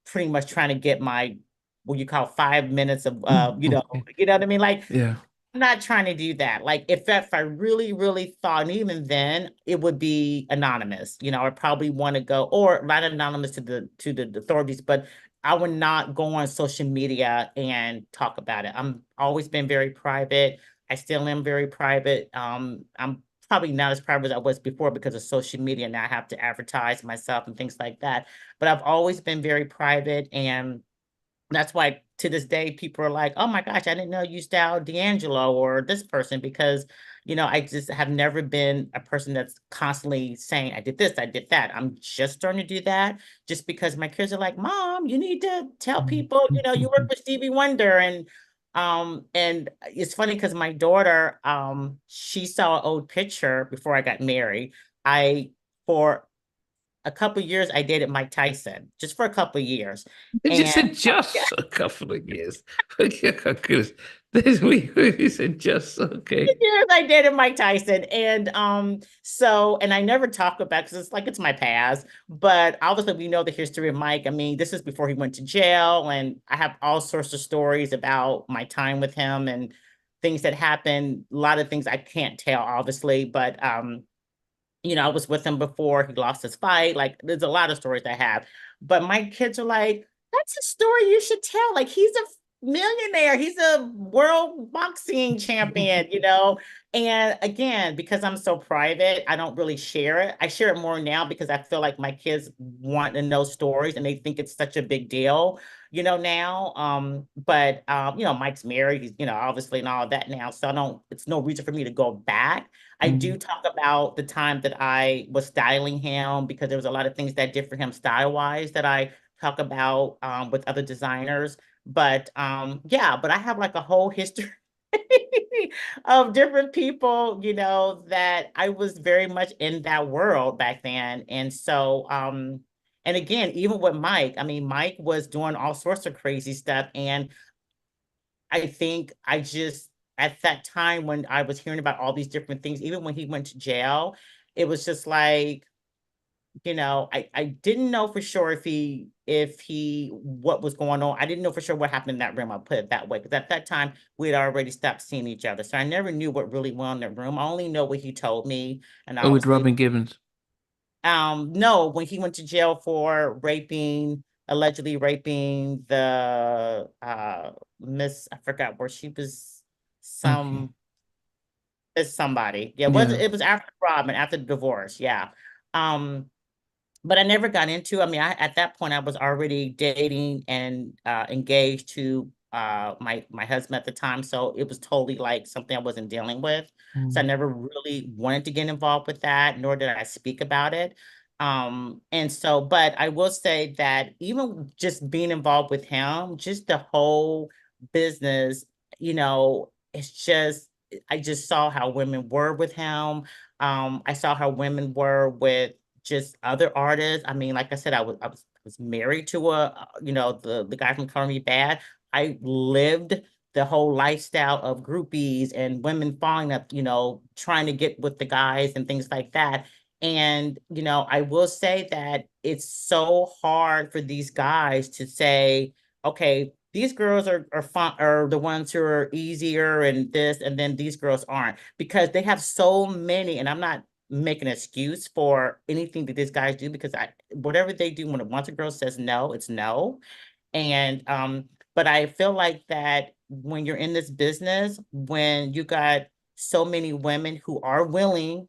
pretty much trying to get my what you call 5 minutes of you know what I mean? Like, Yeah. I'm not trying to do that. Like if I really, really thought, and even then, it would be anonymous. I probably want to go, or not anonymous to the authorities, but I would not go on social media and talk about it. I'm always been very private. I still am very private. I'm probably not as private as I was before because of social media. Now I have to advertise myself and things like that. But I've always been very private, and that's why to this day people are like, "Oh my gosh, I didn't know you styled D'Angelo or this person," because I just have never been a person that's constantly saying, "I did this, I did that." I'm just starting to do that just because my kids are like, "Mom, you need to tell people, you work with Stevie Wonder." And it's funny because my daughter, she saw an old picture before I got married. I for a couple of years I dated Mike Tyson just for a couple of years. It just And said just a couple of years. Okay, goodness. This week you said just okay. years I dated Mike Tyson. And and I never talk about because it's like it's my past. But obviously we know the history of Mike. I mean, this is before he went to jail, and I have all sorts of stories about my time with him and things that happened. A lot of things I can't tell, obviously, but I was with him before he lost his fight. Like, there's a lot of stories I have. But my kids are like, that's a story you should tell. Like, he's a millionaire. He's a world boxing champion. And again, because I'm so private, I don't really share it. I share it more now because I feel like my kids want to know stories and they think it's such a big deal, now. But Mike's married, he's, obviously and all of that now. So it's no reason for me to go back. I do Mm. talk about the time that I was styling him because there was a lot of things that did for him style wise that I talk about with other designers. But I have like a whole history of different people, that I was very much in that world back then. And again, even with Mike, I mean, Mike was doing all sorts of crazy stuff. And I think I just, at that time when I was hearing about all these different things, even when he went to jail, it was just like, I didn't know for sure what was going on. I didn't know for sure what happened in that room. I'll put it that way. Because at that time we had already stopped seeing each other. So I never knew what really went on in that room. I only know what he told me. And Oh, with obviously, Robin Gibbons. no, when he went to jail for allegedly raping the Miss, I forgot where she was, Okay. some is somebody. Yeah, Yeah. it was after Robin, after the divorce. Yeah. Um, but I never got into. I mean, at that point I was already dating and engaged to my husband at the time, so it was totally like something I wasn't dealing with. So I Mm. never really wanted to get involved with that, nor did I speak about it. But I will say that even just being involved with him, just the whole business, it's just I just saw how women were with him. I saw how women were with just other artists. I mean, like I said, I was married to the guy from Color Me Bad. I lived the whole lifestyle of groupies and women falling up, trying to get with the guys and things like that. And I will say that it's so hard for these guys to say, okay, these girls are fun, are the ones who are easier and this, and then these girls aren't, because they have so many. And I'm not make an excuse for anything that these guys do, because whatever they do, once a girl says no, it's no. And but I feel like that when you're in this business, when you got so many women who are willing,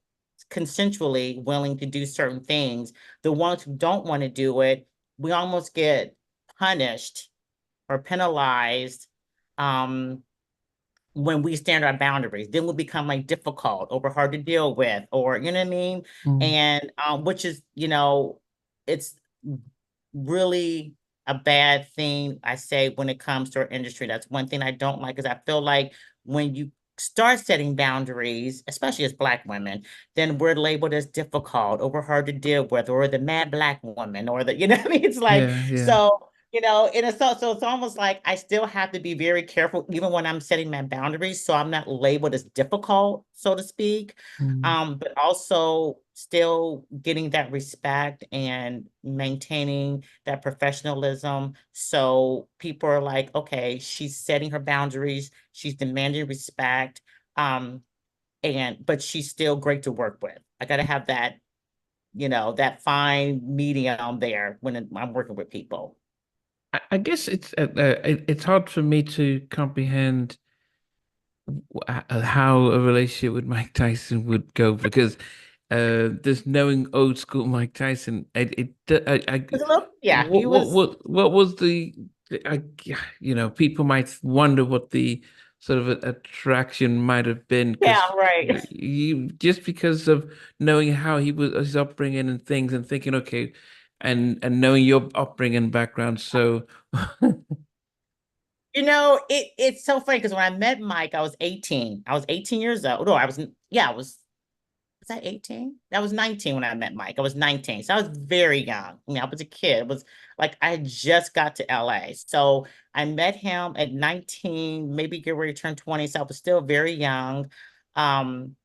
consensually willing to do certain things, the ones who don't want to do it, we almost get punished or penalized um when we stand our boundaries. Then we'll become like difficult or we're hard to deal with, or you know what I mean? Mm. And which is, it's really a bad thing, I say, when it comes to our industry. That's one thing I don't like, is I feel like when you start setting boundaries, especially as Black women, then we're labeled as difficult or we're hard to deal with, or the mad Black woman, or the, what I mean? It's like, Yeah, yeah. so and so it's almost like I still have to be very careful even when I'm setting my boundaries, so I'm not labeled as difficult, so to speak. Mm. But also still getting that respect and maintaining that professionalism. So people are like, okay, she's setting her boundaries, she's demanding respect, um, but she's still great to work with. I gotta have that, that fine medium there when I'm working with people. I guess it's hard for me to comprehend how a relationship with Mike Tyson would go because just knowing old school Mike Tyson, It was a little, yeah, he what was, what was I, people might wonder what the sort of attraction might have been yeah, because right. you just because of knowing how he was his upbringing and things and thinking okay, and knowing your upbringing background, so It's so funny because when I met Mike, I was 18. I was 18 years old. No, yeah, was I 18? I was 19 when I met Mike. I was 19. So I was very young. I mean, I was a kid. It was like I had just got to LA. So I met him at 19, maybe get ready to turn 20. So I was still very young. Um,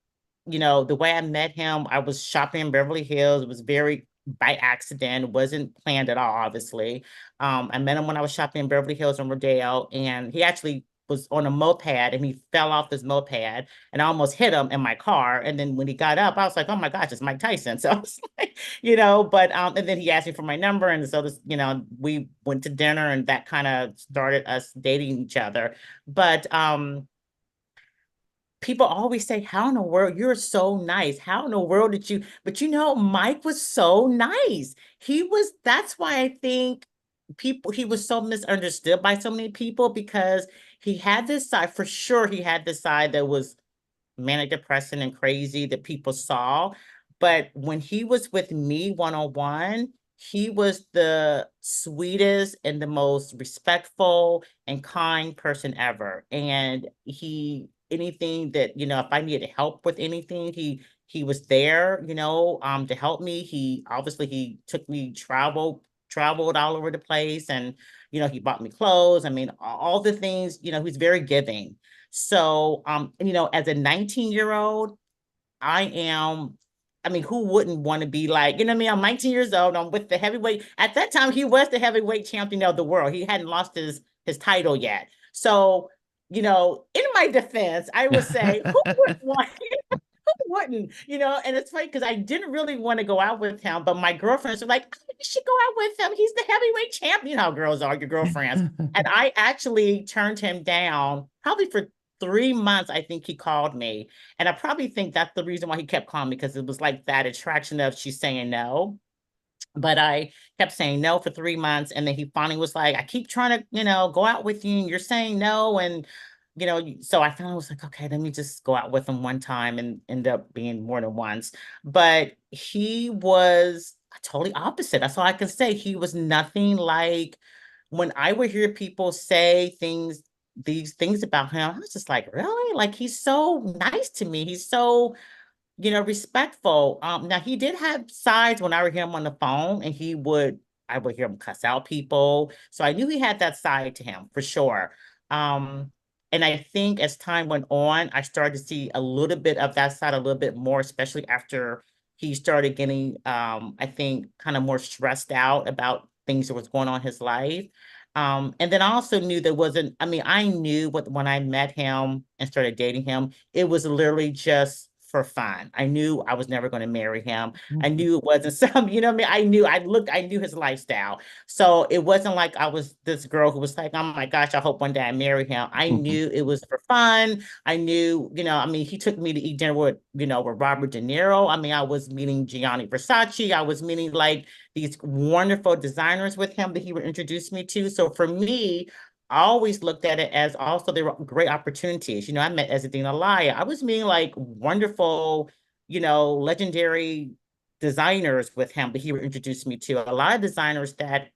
the way I met him, I was shopping in Beverly Hills. It was very by accident. It wasn't planned at all, obviously. I met him when I was shopping in Beverly Hills on Rodeo, and he actually was on a moped and he fell off his moped and I almost hit him in my car. And then when he got up, I was like, oh my gosh, it's Mike Tyson. So I was like, and then he asked me for my number. And so we went to dinner and that kind of started us dating each other. But people always say, how in the world, you're so nice. How in the world did you? But Mike was so nice. That's why I think he was so misunderstood by so many people because he had this side, for sure, he had this side that was manic depressing and crazy that people saw. But when he was with me one on one, he was the sweetest and the most respectful and kind person ever. And anything that, if I needed help with anything, he was there, to help me. He took me traveled all over the place and, he bought me clothes. I mean, all the things, he's very giving. So, as a 19-year-old, I mean, who wouldn't want to be like, I'm 19 years old. I'm with the heavyweight. At that time, he was the heavyweight champion of the world. He hadn't lost his title yet. So, in my defense, I would say, who wouldn't want wouldn't, and it's funny because I didn't really want to go out with him, but my girlfriends were like, oh, you should go out with him. He's the heavyweight champion. You know how girls are, your girlfriends. And I actually turned him down probably for 3 months. I think he called me. And I probably think that's the reason why he kept calling me because it was like that attraction of she's saying no. But I kept saying no for 3 months. And then he finally was like, I keep trying to, go out with you and you're saying no. And, so I finally was like, okay, let me just go out with him one time and end up being more than once. But he was totally opposite. That's all I can say. He was nothing like when I would hear people say these things about him. I was just like, really? Like, he's so nice to me. He's so respectful. Now he did have sides when I would hear him on the phone and I would hear him cuss out people. So I knew he had that side to him for sure. Um, and I think as time went on, I started to see a little bit of that side a little bit more, especially after he started getting, I think, kind of more stressed out about things that was going on in his life. And then I also knew there wasn't, I mean, I knew when I met him and started dating him, it was literally just for fun. I knew I was never going to marry him. I knew it wasn't some, you know what I mean? I knew his lifestyle. So it wasn't like I was this girl who was like, oh my gosh, I hope one day I marry him. I knew it was for fun. I knew, I mean, he took me to eat dinner with Robert De Niro. I mean, I was meeting Gianni Versace. I was meeting like these wonderful designers with him that he would introduce me to. So for me, I always looked at it as also there were great opportunities. I met Ezzeddine Alaya. I was meeting like wonderful, legendary designers with him that he would introduce me to. A lot of designers that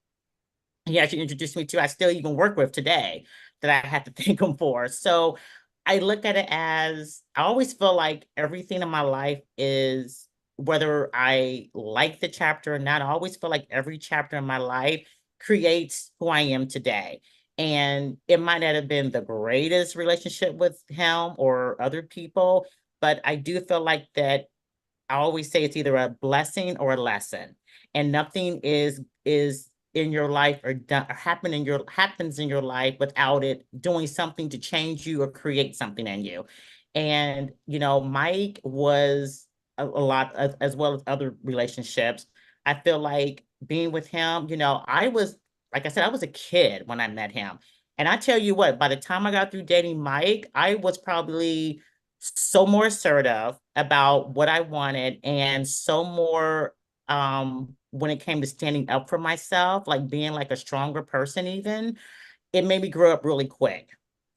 he actually introduced me to, I still even work with today that I had to thank him for. So I look at it as I always feel like everything in my life is, whether I like the chapter or not, I always feel like every chapter in my life creates who I am today. And it might not have been the greatest relationship with him or other people, but I do feel like that I always say it's either a blessing or a lesson, and nothing is in your life or done or happens in your life without it doing something to change you or create something in you. And Mike was a lot as well as other relationships. I feel like being with him, I was like I said, I was a kid when I met him. And I tell you what, by the time I got through dating Mike, I was probably so more assertive about what I wanted and so more when it came to standing up for myself, like being like a stronger person even, it made me grow up really quick,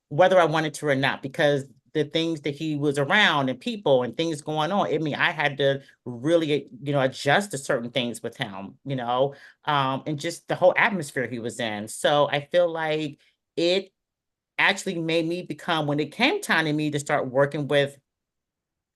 whether I wanted to or not, because the things that he was around and people and things going on, I mean, I had to really, adjust to certain things with him, and just the whole atmosphere he was in. So I feel like it actually made me become, when it came time to me to start working with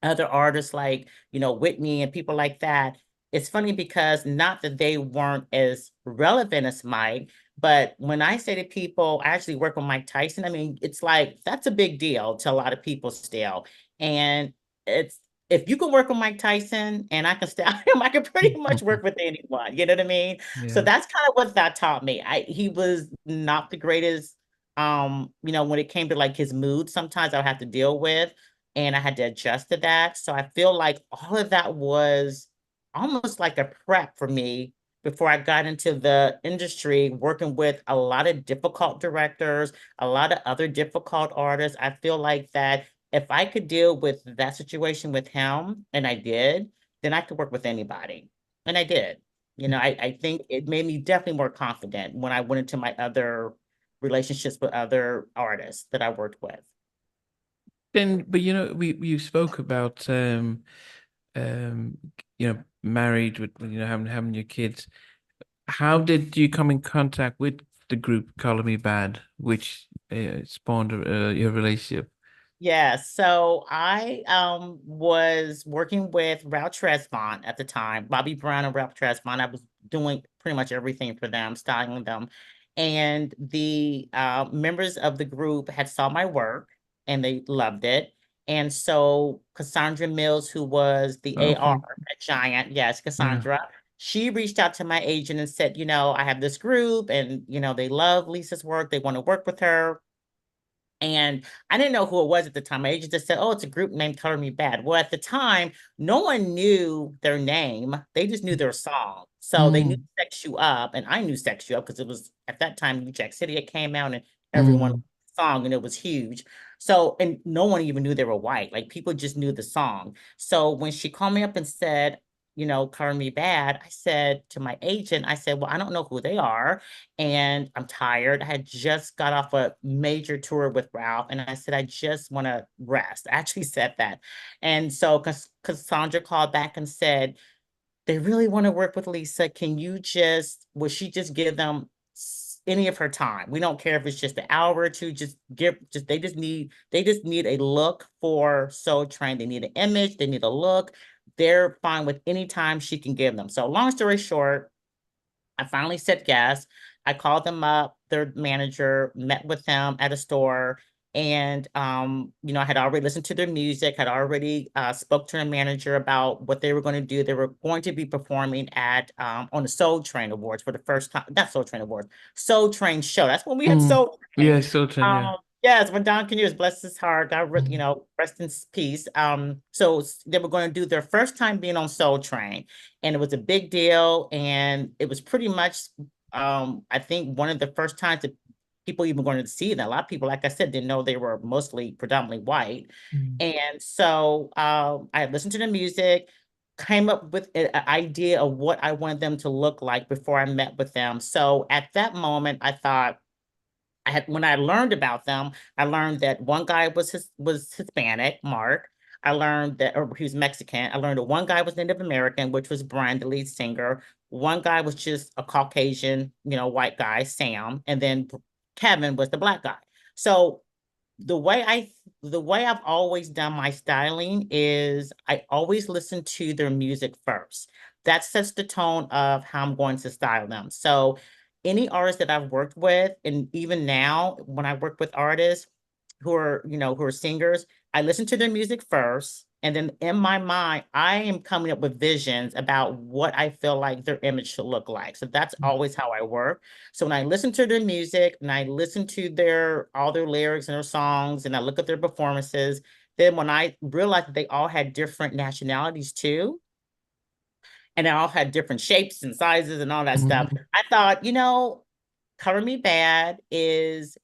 other artists like, Whitney and people like that. It's funny because not that they weren't as relevant as Mike, but when I say to people, I actually work with Mike Tyson, I mean, it's like that's a big deal to a lot of people still. And it's if you can work with Mike Tyson and I can style him, I can pretty much work with anyone. You know what I mean? So Yeah. that's kind of what that taught me. He was not the greatest when it came to like his mood, sometimes I would have to deal with and I had to adjust to that. So I feel like all of that was almost like a prep for me before I got into the industry, working with a lot of difficult directors, a lot of other difficult artists. I feel like that if I could deal with that situation with him, and I did, then I could work with anybody. And I did. I think it made me definitely more confident when I went into my other relationships with other artists that I worked with. Then, but we spoke about um, married with having your kids. How did you come in contact with the group Color Me Bad, which spawned your relationship? Yeah, so I was working with Ralph Tresvant at the time, Bobby Brown and Ralph Tresvant. I was doing pretty much everything for them, styling them. And the members of the group had saw my work and they loved it. And so Cassandra Mills, who was the AR Okay. at Giant, yes, Yeah. Cassandra, she reached out to my agent and said, I have this group and, they love Lisa's work. They want to work with her. And I didn't know who it was at the time. My agent just said, "Oh, it's a group named Color Me Bad." Well, at the time, no one knew their name. They just knew their song. So they knew Mm, Sex You Up, and I knew Sex You Up because it was at that time New Jack City. It came out and everyone mm, song and it was huge. So, and no one even knew they were white. Like people just knew the song. So when she called me up and said, Color Me Bad, I said to my agent, I said, "Well, I don't know who they are and I'm tired. I had just got off a major tour with Ralph, and I said, I just want to rest." I actually said that. And so Cassandra called back and said, they really want to work with Lisa. Will she just give them any of her time? We don't care if it's just an hour or two, they just need a look for Soul Train. They need an image, they need a look. They're fine with any time she can give them. So long story short, I finally said yes. I called them up, their manager, met with them at a store. And I had already listened to their music, had already spoke to their manager about what they were going to do. They were going to be performing at on the Soul Train Awards for the first time, not Soul Train Awards, Soul Train show. That's when we had mm. Soul Yeah, Train. still trend, yeah. Yes, when Don Canutes, bless his heart, God, Mm, rest in peace. So they were going to do their first time being on Soul Train, and it was a big deal, and it was pretty much I think one of the first times that people even going to see it. A lot of people, like I said, didn't know they were mostly predominantly white. mm, And so I listened to the music, came up with an idea of what I wanted them to look like before I met with them. So at that moment, I thought when I learned about them, I learned that one guy was Hispanic, Mark. I learned that or he was Mexican. I learned that one guy was Native American, which was Brian, the lead singer. One guy was just a Caucasian, white guy, Sam, and then Kevin was the black guy. So the way I the way I've always done my styling is I always listen to their music first. That sets the tone of how I'm going to style them. So any artist that I've worked with, and even now when I work with artists who are singers, I listen to their music first. And then in my mind, I am coming up with visions about what I feel like their image should look like. So that's mm. always how I work. So when I listen to their music and I listen to all their lyrics and their songs and I look at their performances, then when I realized that they all had different nationalities too, and they all had different shapes and sizes and all that stuff, Mhm. I thought, Color Me Bad is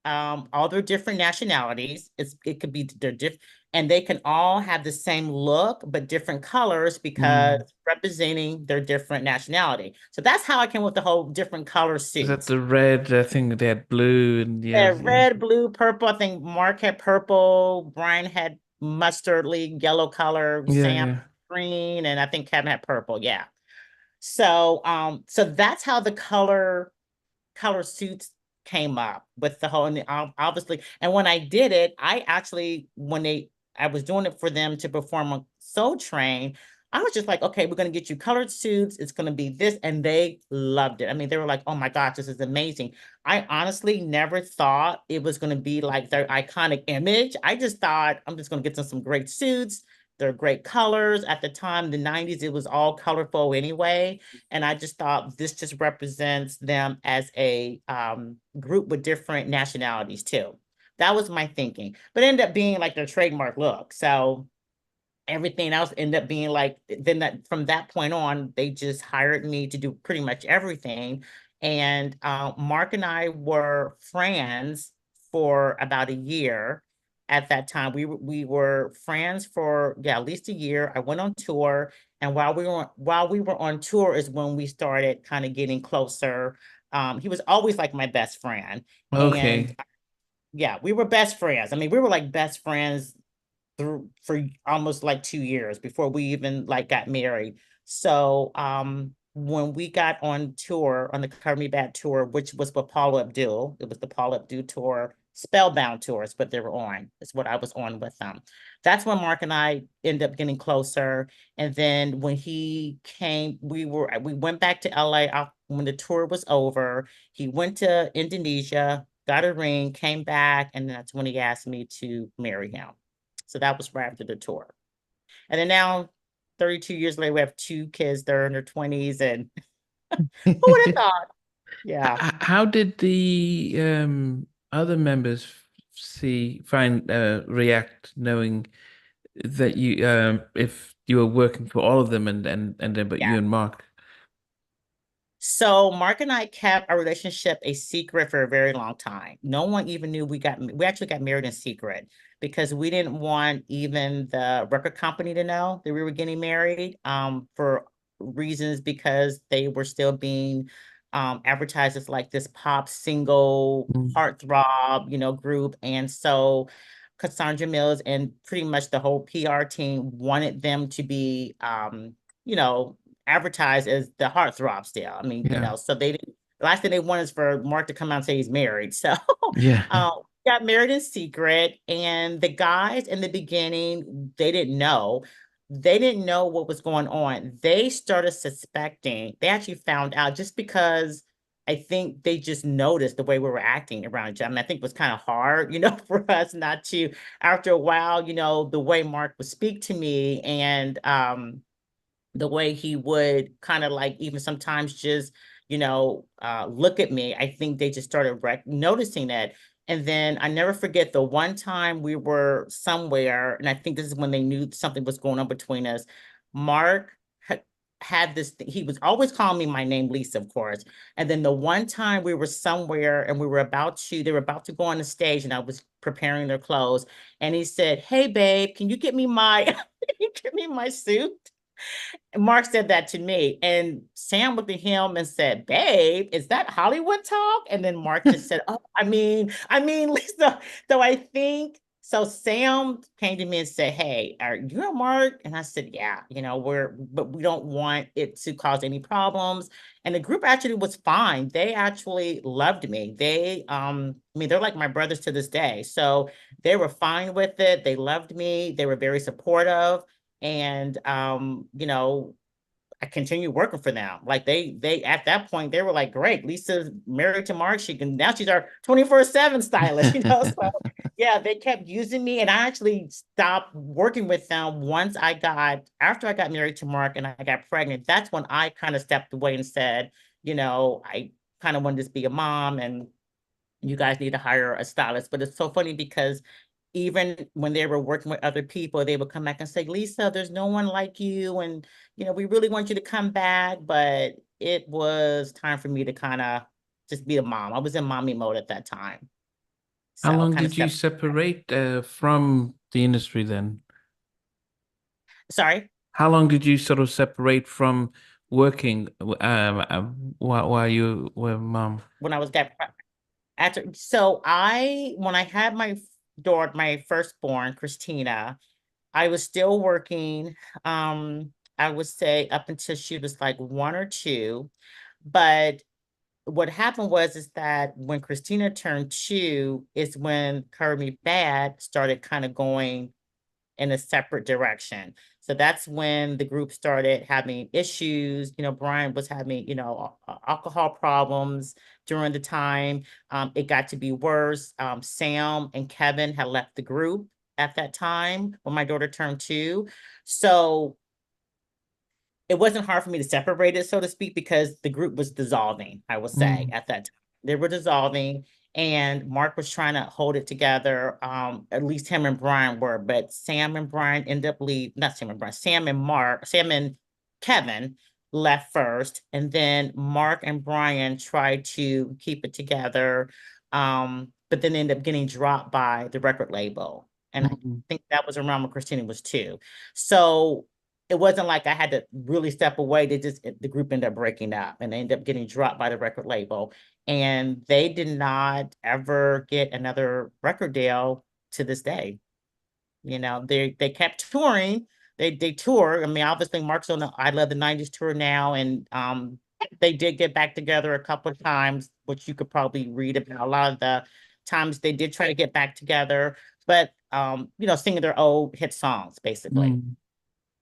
all their different nationalities. It could be they're different, and they can all have the same look but different colors because Mm. representing their different nationality. So that's how I came with the whole different color Is that suits. the red? I think they had blue and yeah, Yeah, yeah, red, blue, purple. I think Mark had purple, Brian had mustardly yellow color, yeah, Sam yeah. green, and I think Kevin had purple. Yeah. So that's how the color suits came up with the whole, and obviously, and when I did it, I actually, I was doing it for them to perform a Soul Train, I was just like, okay, we're going to get you colored suits. It's going to be this. And they loved it. I mean, they were like, oh my gosh, this is amazing. I honestly never thought it was going to be like their iconic image. I just thought I'm just going to get them some great suits. They're great colors. At the time, the 90s, it was all colorful anyway. And I just thought this just represents them as a group with different nationalities too. That was my thinking, but it ended up being like their trademark look. So everything else ended up being like, then that from that point on, they just hired me to do pretty much everything. And Mark and I were friends for about a year. At that time, we were friends for, yeah, at least a year. I went on tour, and while we were on tour is when we started kind of getting closer. He was always like my best friend, and Okay. yeah, we were best friends. I mean, we were like best friends through for almost like 2 years before we even like got married. So when we got on tour, on the Cover Me Bad tour, which was with Paula Abdul, it was the Paula Abdul tour, Spellbound tours, but they were on. It's what I was on with them. That's when Mark and I ended up getting closer. And then when he came, we went back to LA when the tour was over. He went to Indonesia, got a ring, came back, and that's when he asked me to marry him. So that was right after the tour. And then now, 32 years later, we have two kids. They're in their 20s. And who would have thought? Yeah. How did the other members react knowing that you if you were working for all of them and then but you Yeah. and Mark? So Mark and I kept our relationship a secret for a very long time. No one even knew we actually got married in secret because we didn't want even the record company to know that we were getting married, for reasons because they were still being advertised as like this pop single Mm. heartthrob, group. And so Cassandra Mills and pretty much the whole PR team wanted them to be you know, advertised as the heartthrob still. I mean, Yeah. so they didn't. The last thing they want is for Mark to come out and say he's married. So, Yeah. got married in secret, and the guys in the beginning they didn't know. They didn't know what was going on. They started suspecting. They actually found out just because I think they just noticed the way we were acting around each other. I mean, I think it was kind of hard, for us not to, after a while, the way Mark would speak to me and the way he would kind of like even sometimes just look at me. I think they just started noticing that. And then I never forget the one time we were somewhere, and I think this is when they knew something was going on between us. Mark had this he was always calling me my name, Lisa, of course. And then the one time we were somewhere and they were about to go on the stage, and I was preparing their clothes, and he said, "Hey babe, can you get me my can you get me my suit?" Mark said that to me, and Sam looked at him and said, "Babe, is that Hollywood talk?" And then Mark just said, "Oh, I mean, Lisa." So I think so. Sam came to me and said, "Hey, are you and Mark?" And I said, "Yeah, but we don't want it to cause any problems." And the group actually was fine. They actually loved me. I mean, they're like my brothers to this day. So they were fine with it. They loved me. They were very supportive. And I continued working for them. Like they at that point they were like, great, Lisa's married to Mark. She's our 24/7 stylist, So yeah, they kept using me, and I actually stopped working with them after I got married to Mark and I got pregnant. That's when I kind of stepped away and said, I kind of wanted to be a mom, and you guys need to hire a stylist. But it's so funny because even when they were working with other people, they would come back and say, Lisa, there's no one like you. And, we really want you to come back. But it was time for me to kind of just be a mom. I was in mommy mode at that time. How So long kind of did you step. separate from the industry then? Sorry, How long did you sort of separate from working while you were mom? when I was that after, so when I had my daughter, my firstborn, Christina, I was still working. I would say up until she was like 1 or 2. But what happened was is that when Christina turned 2 is when Curve Me Bad started kind of going in a separate direction. So that's when the group started having issues. Brian was having, alcohol problems during the time. It got to be worse. Sam and Kevin had left the group at that time when my daughter turned 2. So it wasn't hard for me to separate it, so to speak, because the group was dissolving, I would say, Mm, at that time. They were dissolving, and Mark was trying to hold it together. At least him and Brian were, but Sam and Brian ended up leave, not Sam and Brian, Sam and Kevin left first, and then Mark and Brian tried to keep it together, but then ended up getting dropped by the record label. And I mm, think that was around when Christina was 2. So it wasn't like I had to really step away. The group ended up breaking up and they ended up getting dropped by the record label. And they did not ever get another record deal to this day. They kept touring. They tour. I mean, obviously Mark's on the I Love the 90s tour now. And they did get back together a couple of times, which you could probably read about. A lot of the times they did try to get back together, but singing their old hit songs, basically. mm.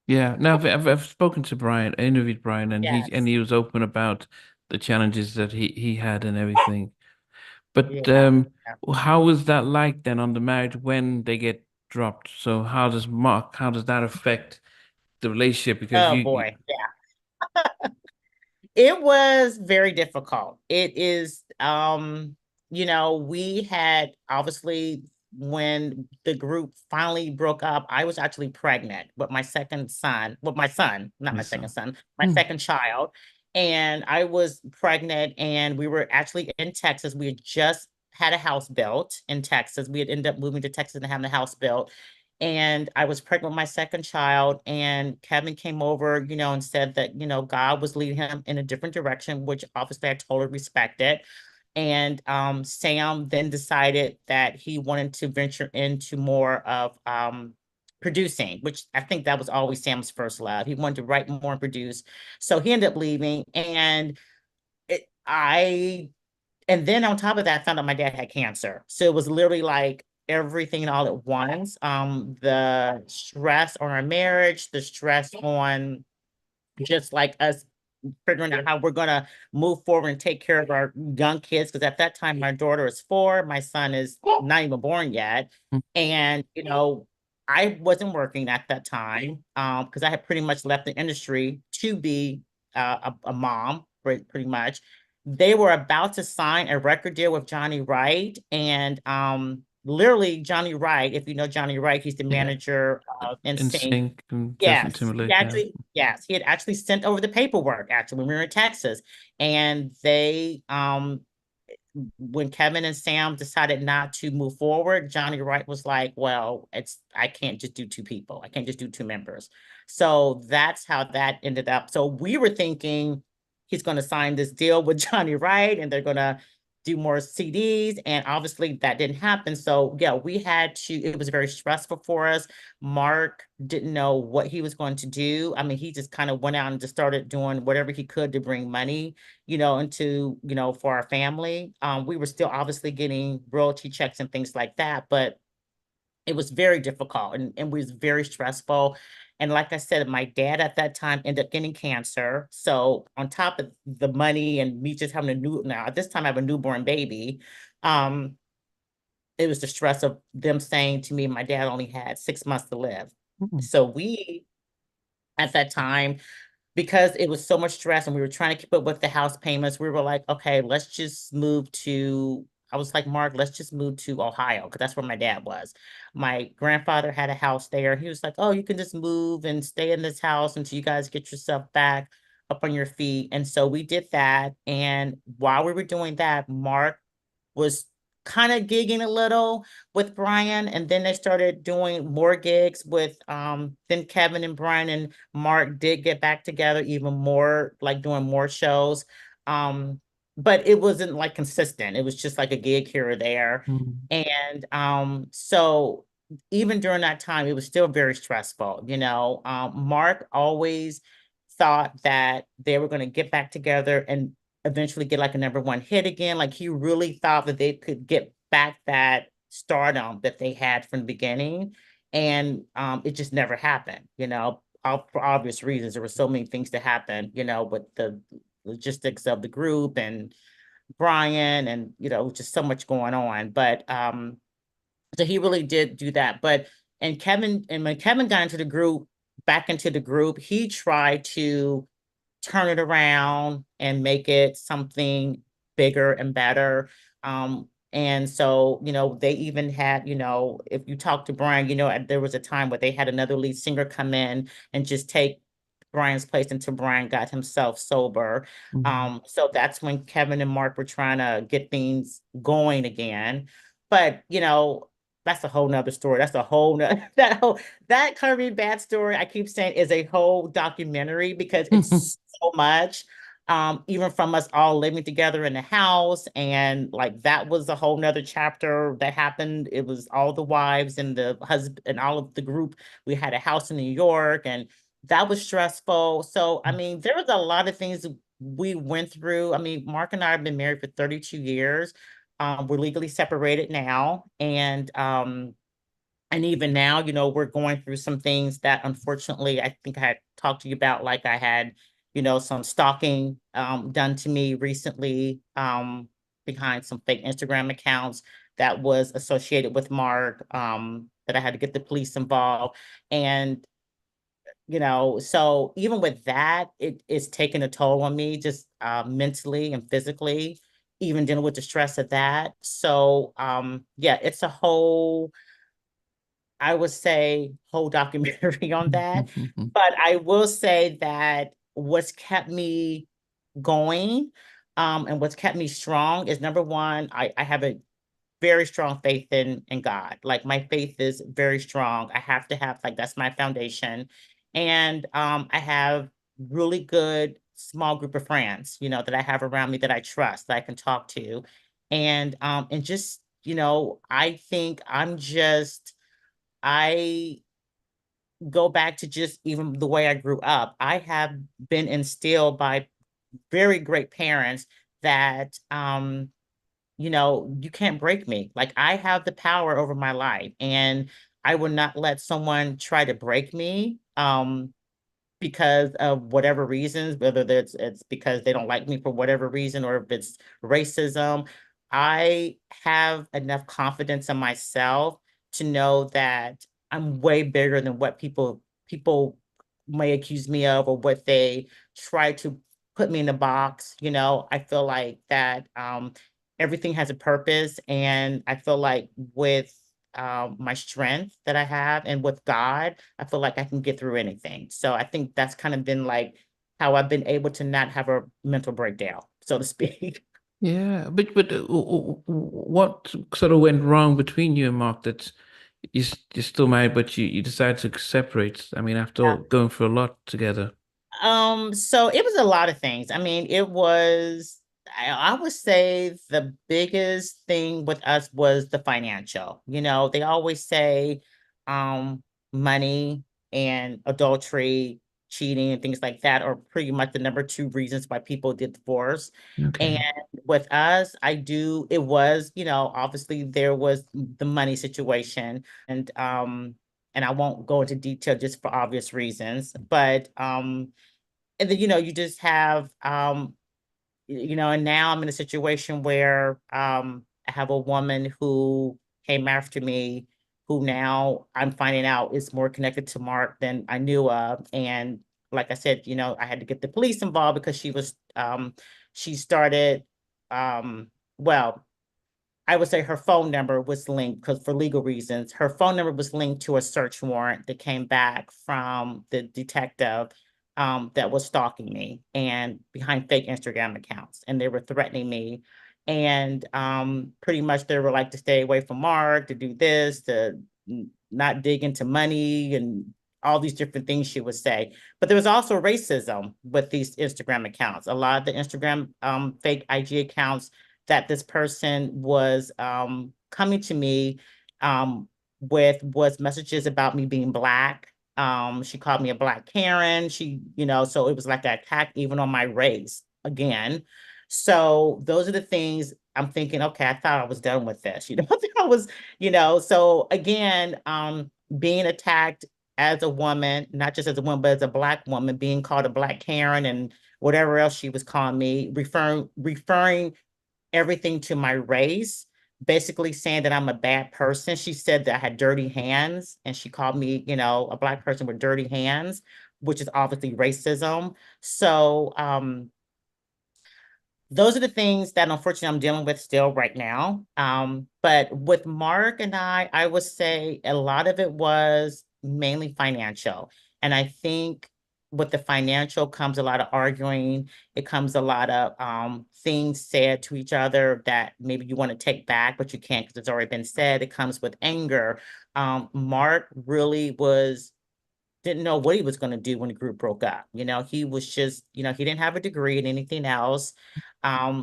Yeah, no, I've spoken to Brian, I interviewed Brian, and Yes. he was open about the challenges that he had and everything. But Yeah. how was that like then on the marriage when they get dropped? So how does that affect the relationship? Because Oh boy. It was very difficult. It is, we had obviously when the group finally broke up, I was actually pregnant with my second son, with my son, not my my second son. son, my Mm, second child. And I was pregnant and we were actually in Texas. We had just had a house built in Texas. We had ended up moving to Texas and having the house built. And I was pregnant with my second child, and Kevin came over, and said that, God was leading him in a different direction, which obviously I totally respected. And Sam then decided that he wanted to venture into more of producing, which I think that was always Sam's first love. He wanted to write more and produce. So he ended up leaving. And it, I and then on top of that, I found out my dad had cancer. So it was literally like everything all at once. The stress on our marriage, the stress on just like us figuring out how we're gonna move forward and take care of our young kids. Because at that time, my daughter is 4, my son is not even born yet, mm, and I wasn't working at that time because I had pretty much left the industry to be a mom, pretty much. They were about to sign a record deal with Johnny Wright, and literally Johnny Wright, if you know Johnny Wright, he's the yeah, manager of in NSYNC. sync and Justin Timberlake. Yeah. He had actually sent over the paperwork actually when we were in Texas. And they when Kevin and Sam decided not to move forward, Johnny Wright was like, well, I can't just do 2 people. I can't just do 2 members. So that's how that ended up. So we were thinking he's going to sign this deal with Johnny Wright and they're going to do more CDs. And obviously that didn't happen. So yeah, it was very stressful for us. Mark didn't know what he was going to do. I mean, he just kind of went out and just started doing whatever he could to bring money, for our family. We were still obviously getting royalty checks and things like that, but it was very difficult and was very stressful. And like I said, my dad at that time ended up getting cancer. So on top of the money and me just having now at this time I have a newborn baby, um, it was the stress of them saying to me, my dad only had 6 months to live. Mm, So we, at that time, because it was so much stress and we were trying to keep up with the house payments, we were like, okay, let's just move to, I was like, Mark, let's just move to Ohio, because that's where my dad was. My grandfather had a house there. He was like, oh, you can just move and stay in this house until you guys get yourself back up on your feet. And so we did that. And while we were doing that, Mark was kind of gigging a little with Brian, and then they started doing more gigs with then Kevin and Brian and Mark did get back together even more, like doing more shows. Um, but it wasn't like consistent. It was just like a gig here or there. Mm. And so even during that time, it was still very stressful. Mark always thought that they were going to get back together and eventually get like a number one hit again. Like he really thought that they could get back that stardom that they had from the beginning. And it just never happened, for obvious reasons. There were so many things to happen, with the logistics of the group and Brian and, just so much going on. But so he really did do that. And when Kevin got into the group, back into the group, he tried to turn it around and make it something bigger and better. And so, they even had, if you talk to Brian, there was a time where they had another lead singer come in and just take Brian's place until Brian got himself sober. Mm. So that's when Kevin and Mark were trying to get things going again. But, that's a whole nother story. That's a whole nother, that Kirby Bad story, I keep saying, is a whole documentary because it's so much. Even from us all living together in the house, and like that was a whole nother chapter that happened. It was all the wives and the husband and all of the group. We had a house in New York, and that was stressful. So I mean, there was a lot of things we went through. I mean, Mark and I have been married for 32 years. We're legally separated now, and even now, we're going through some things that unfortunately I think I had talked to you about, like I had, some stalking done to me recently behind some fake Instagram accounts that was associated with Mark, that I had to get the police involved. And, so even with that, it's taken a toll on me just mentally and physically, even dealing with the stress of that. So yeah, it's a whole, I would say, whole documentary on that. But I will say that what's kept me going, and what's kept me strong is, number one, I have a very strong faith in God. Like my faith is very strong. I have to have, like, that's my foundation. And I have really good small group of friends, that I have around me that I trust, that I can talk to. And just, I think I go back to just even the way I grew up. I have been instilled by very great parents that you can't break me. Like I have the power over my life, and I will not let someone try to break me. Because of whatever reasons, whether it's because they don't like me for whatever reason, or if it's racism. I have enough confidence in myself to know that I'm way bigger than what people may accuse me of, or what they try to put me in a box. I feel like that everything has a purpose, and I feel like with my strength that I have and with God, I feel like I can get through anything. So I think that's kind of been like how I've been able to not have a mental breakdown, so to speak. Yeah, but what sort of went wrong between you and Mark that you're still married, but you decided to separate? I mean, after all, going through a lot together. So it was a lot of things. I mean, I would say the biggest thing with us was the financial. They always say um money and adultery, cheating, and things like that are pretty much the number two reasons why people get divorced. And Okay. with us, it was, obviously there was the money situation, and I won't go into detail just for obvious reasons, but and then, you just have and now I'm in a situation where I have a woman who came after me, who now I'm finding out is more connected to Mark than I knew of. And like I said, I had to get the police involved because she started well, I would say her phone number was linked, because for legal reasons, her phone number was linked to a search warrant that came back from the detective that was stalking me and behind fake Instagram accounts. And they were threatening me. And pretty much they were like to stay away from Mark, to do this, to not dig into money and all these different things she would say. But there was also racism with these Instagram accounts. A lot of the Instagram fake IG accounts that this person was coming to me with was messages about me being Black. She called me a Black Karen. She, so it was like an attack even on my race again. So those are the things I'm thinking, okay, I thought I was done with this. I think I was, so again, being attacked as a woman, not just as a woman, but as a Black woman, being called a Black Karen and whatever else she was calling me, referring everything to my race, basically saying that I'm a bad person. She said that I had dirty hands, and she called me, a Black person with dirty hands, which is obviously racism. So those are the things that unfortunately I'm dealing with still right now. But with Mark and I would say a lot of it was mainly financial. And I think with the financial comes a lot of arguing. It comes a lot of things said to each other that maybe you want to take back, but you can't because it's already been said. It comes with anger. Mark really didn't know what he was going to do when the group broke up. He was just, he didn't have a degree in anything else.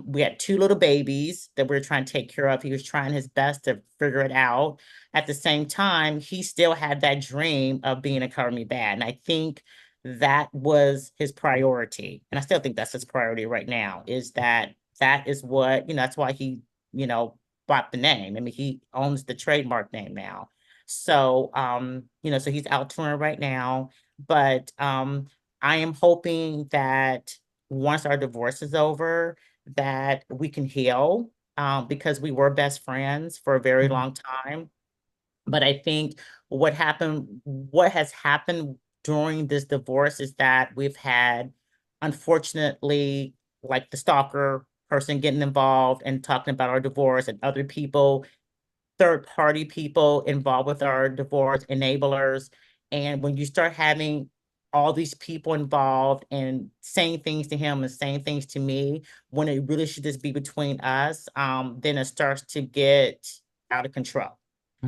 We had two little babies that we were trying to take care of. He was trying his best to figure it out. At the same time, he still had that dream of being a Cover Me Bad. And I think that was his priority. And I still think that's his priority right now, is that is what, that's why he, you know, bought the name. I mean, he owns the trademark name now. So, so he's out touring right now, but I am hoping that once our divorce is over, that we can heal, because we were best friends for a very Mm, long time. But I think what has happened during this divorce is that we've had, unfortunately, like the stalker person getting involved and talking about our divorce, and other people, third party people involved with our divorce, enablers. And when you start having all these people involved and saying things to him and saying things to me, when it really should just be between us, then it starts to get out of control.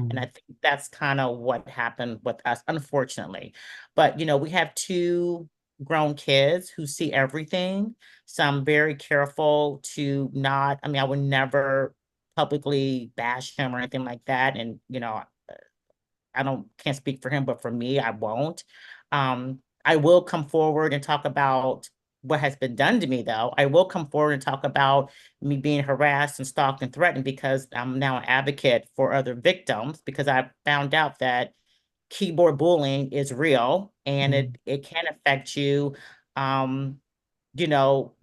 And I mm, think that's kind of what happened with us, unfortunately. But, we have two grown kids who see everything. So I'm very careful to not, I mean, I would never publicly bash him or anything like that. And, can't speak for him, but for me, I won't. I will come forward and talk about what has been done to me, though. I will come forward and talk about me being harassed and stalked and threatened, because I'm now an advocate for other victims, because I found out that keyboard bullying is real, and mm, it can affect you. Um,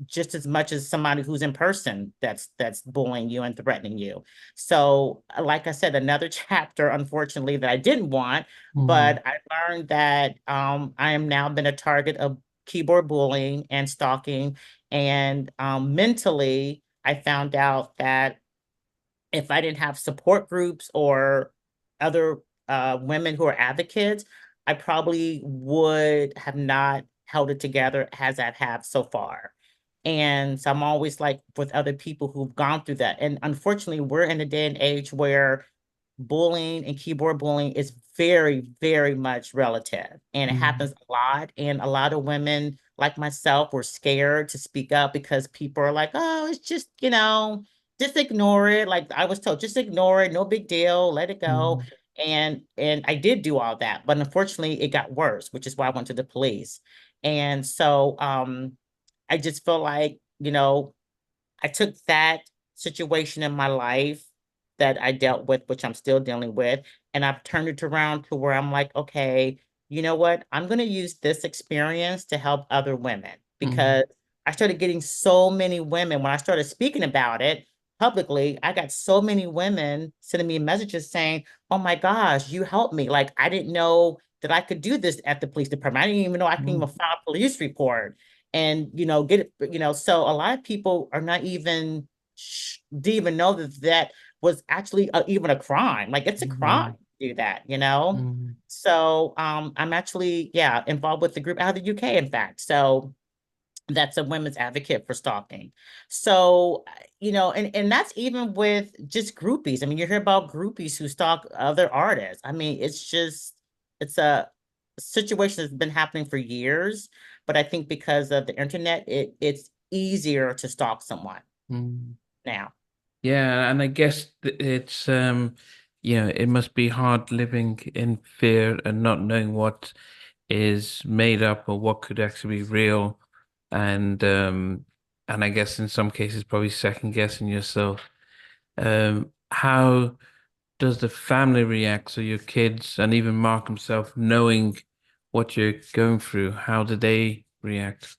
just as much as somebody who's in person that's bullying you and threatening you. So, like I said, another chapter, unfortunately, that I didn't want, mm, but I learned that I am now been a target of keyboard bullying and stalking. And mentally, I found out that if I didn't have support groups or other women who are advocates, I probably would have not held it together as I have so far. And so I'm always like with other people who've gone through that. And unfortunately, we're in a day and age where bullying and keyboard bullying is very, very much relative. And it mm, happens a lot. And a lot of women like myself were scared to speak up, because people are like, oh, it's just, just ignore it. Like I was told, just ignore it, no big deal, let it go. mm, And I did do all that, but unfortunately it got worse, which is why I went to the police. And so I just feel like, I took that situation in my life that I dealt with, which I'm still dealing with, and I've turned it around to where I'm like, okay, you know what? I'm going to use this experience to help other women, mm, because I started getting so many women when I started speaking about it publicly. I got so many women sending me messages saying, oh my gosh, you helped me. Like, I didn't know that I could do this at the police department. I didn't even know I can even mm, file a police report and get it, so a lot of people are not even didn't even know that was actually even a crime. Like, it's a crime mm, to do that, mm, so I'm actually, yeah, involved with the group out of the UK, in fact. So that's a women's advocate for stalking. So, and that's even with just groupies. I mean, you hear about groupies who stalk other artists. I mean, it's a situation that's been happening for years, but I think because of the internet, it's easier to stalk someone Mm. now. Yeah, and I guess it's it must be hard living in fear and not knowing what is made up or what could actually be real, and and I guess in some cases probably second guessing yourself. How does the family react? So your kids and even Mark himself, knowing what you're going through, how do they react?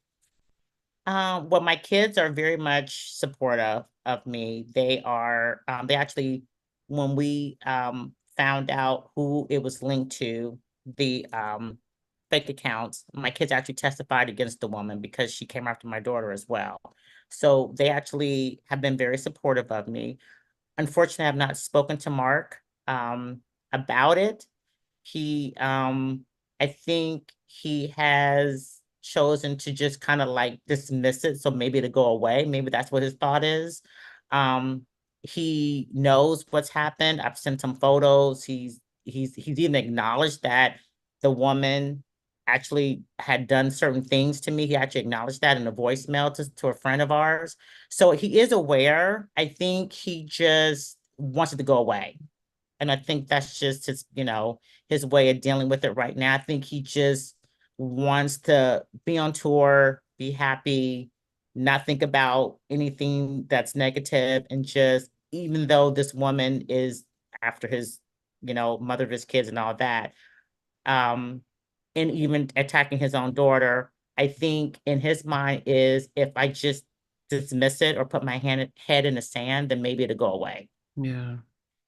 Well, my kids are very much supportive of me. They actually, when we found out who it was linked to, the fake accounts, my kids actually testified against the woman because she came after my daughter as well. So they actually have been very supportive of me. Unfortunately, I've not spoken to Mark about it. He I think he has chosen to just kind of like dismiss it, so maybe to go away. Maybe that's what his thought is. He knows what's happened. I've sent him photos. He's even acknowledged that the woman actually had done certain things to me. He actually acknowledged that in a voicemail to a friend of ours. So he is aware. I think he just wants it to go away. And I think that's just his way of dealing with it right now. I think he just wants to be on tour, be happy, not think about anything that's negative, and just, even though this woman is after his, mother of his kids and all that, um, and even attacking his own daughter, I think in his mind is, if I just dismiss it or put my head in the sand, then maybe it'll go away. Yeah,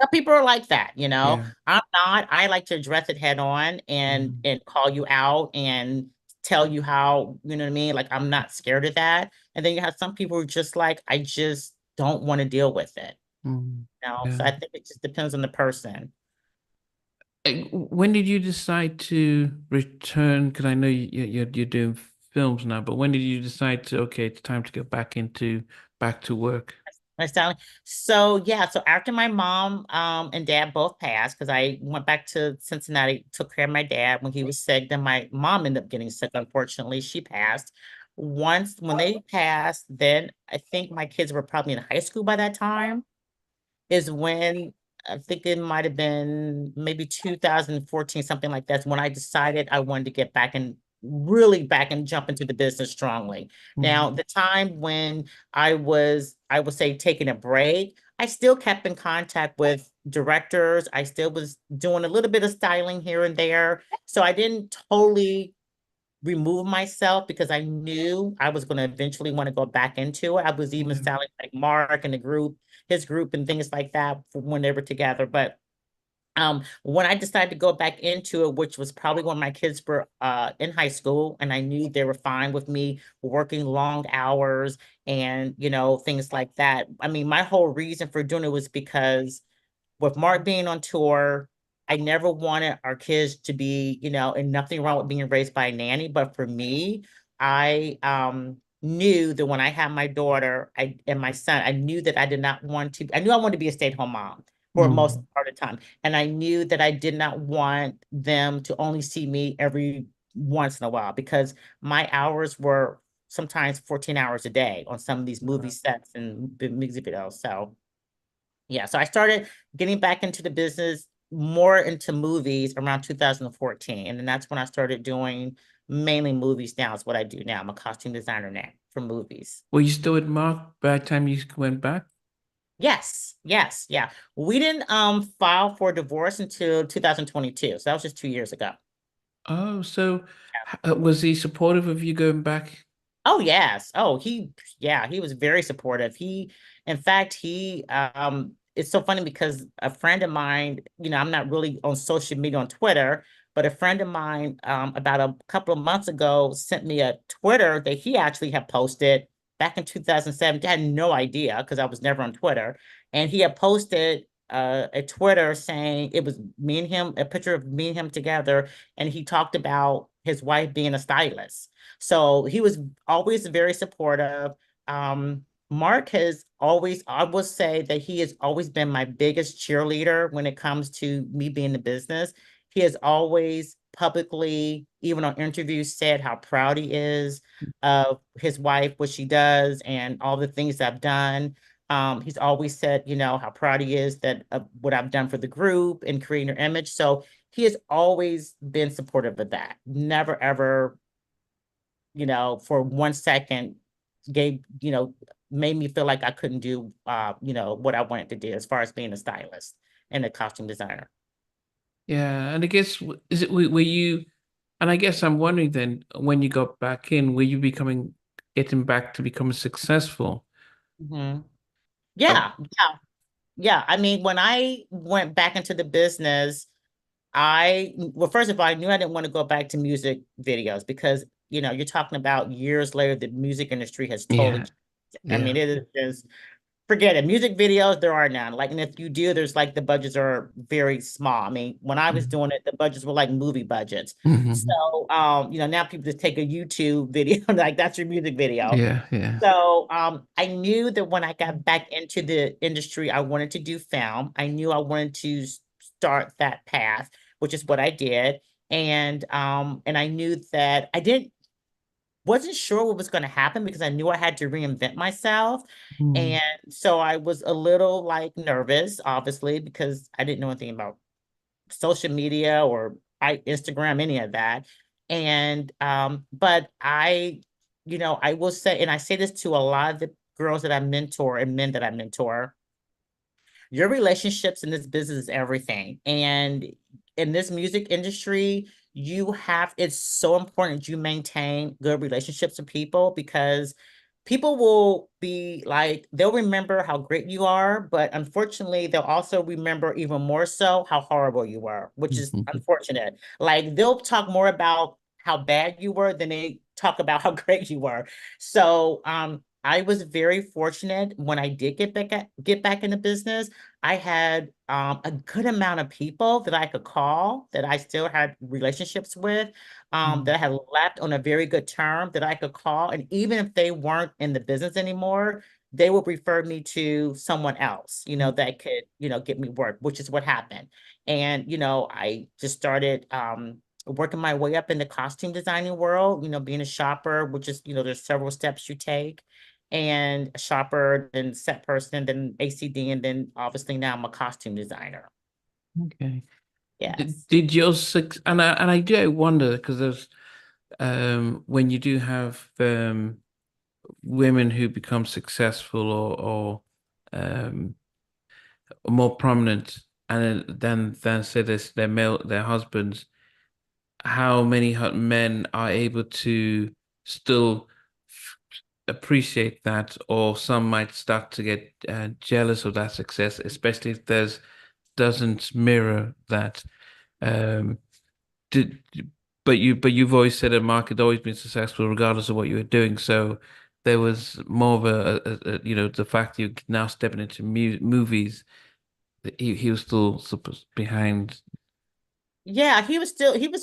Some people are like that, you know. yeah. I'm not. I like to address it head on and Mm, call you out and tell you how, you know what I mean? Like, I'm not scared of that. And then you have some people who are just like, I just don't want to deal with it. So yeah. I think it just depends on the person. When did you decide to return? Because I know you're doing films now, but when did you decide to, okay, it's time to go back to work? My styling. So yeah, so after my mom and dad both passed, because I went back to Cincinnati, took care of my dad when he was sick. Then my mom ended up getting sick. Unfortunately, she passed. Once when they passed, then I think my kids were probably in high school by that time, is when I think it might have been maybe 2014, something like that, when I decided I wanted to get back and really back and jump into the business strongly. Now, Mm, the time when I would say, taking a break, I still kept in contact with directors. I still was doing a little bit of styling here and there. So I didn't totally remove myself because I knew I was going to eventually want to go back into it. I was even yeah. styling like Mark and the group, his group and things like that when they were together. But when I decided to go back into it, which was probably when my kids were in high school, and I knew they were fine with me working long hours and things like that. I mean, my whole reason for doing it was because with Mark being on tour, I never wanted our kids to be, and nothing wrong with being raised by a nanny. But for me, I knew that when I had my daughter and my son, I knew that I did not want to, I knew I wanted to be a stay-at-home mom for most Mm, part of the time. And I knew that I did not want them to only see me every once in a while, because my hours were sometimes 14 hours a day on some of these movie sets and music videos. So yeah, so I started getting back into the business, more into movies, around 2014. And then that's when I started doing mainly movies. Now is what I do now. I'm a costume designer now for movies. Were you still with Mark by the time you went back? Yes, yes, yeah. We didn't file for divorce until 2022. So that was just 2 years ago. Oh, so was he supportive of you going back? Oh yes. Yeah, he was very supportive. In fact, it's so funny because a friend of mine, I'm not really on social media on Twitter, but a friend of mine, about a couple of months ago, sent me a Twitter that he actually had posted back in 2007. I had no idea because I was never on Twitter. And he had posted a Twitter saying it was me and him, a picture of me and him together. And he talked about his wife being a stylist. So he was always very supportive. Mark has always, I will say that he has always been my biggest cheerleader when it comes to me being in the business. He has always publicly, even on interviews, said how proud he is of his wife, what she does, and all the things I've done. He's always said, how proud he is that what I've done for the group and creating their image. So he has always been supportive of that. Never ever, for 1 second made me feel like I couldn't do, what I wanted to do as far as being a stylist and a costume designer. Yeah, and I guess is it were you? And I guess I'm wondering then, when you got back in, were you getting back to become successful? Mhm. Oh, Yeah, yeah, yeah. I mean, when I went back into the business, well, first of all, I knew I didn't want to go back to music videos because, you're talking about years later, the music industry has totally yeah, changed. I yeah. mean, it is just, forget it. Music videos, there are none. Like, and if you do, there's like the budgets are very small. I mean, when I was doing it, the budgets were like movie budgets. Mhm. So, now people just take a YouTube video, like that's your music video. Yeah, yeah. So I knew that when I got back into the industry, I wanted to do film. I knew I wanted to start that path, which is what I did. And I knew that I didn't wasn't sure what was going to happen because I knew I had to reinvent myself. Mm. And so I was a little like nervous, obviously, because I didn't know anything about social media or Instagram, any of that. And but I will say, and I say this to a lot of the girls that I mentor and men that I mentor, your relationships in this business is everything. And in this music industry, it's so important you maintain good relationships with people because people will be like, they'll remember how great you are, but unfortunately, they'll also remember even more so how horrible you were, which is Mhm. unfortunate. Like, they'll talk more about how bad you were than they talk about how great you were. So, I was very fortunate when I did get back into business. I had a good amount of people that I could call that I still had relationships with, Mm. that I had left on a very good term that I could call. And even if they weren't in the business anymore, they would refer me to someone else, that could, get me work, which is what happened. And, I just started working my way up in the costume designing world, being a shopper, which is, there's several steps you take, and a shopper, then set person, then ACD, and then obviously now I'm a costume designer. Okay. Yes. Did your six and I do wonder because there's when you do have women who become successful or more prominent and then say this their husbands, how many men are able to still appreciate that, or some might start to get jealous of that success, especially if there's doesn't mirror that. Um, did you've always said that Mark had always been successful regardless of what you were doing. So there was more of the fact you now stepping into mu movies, he was still supposed behind. Yeah, he was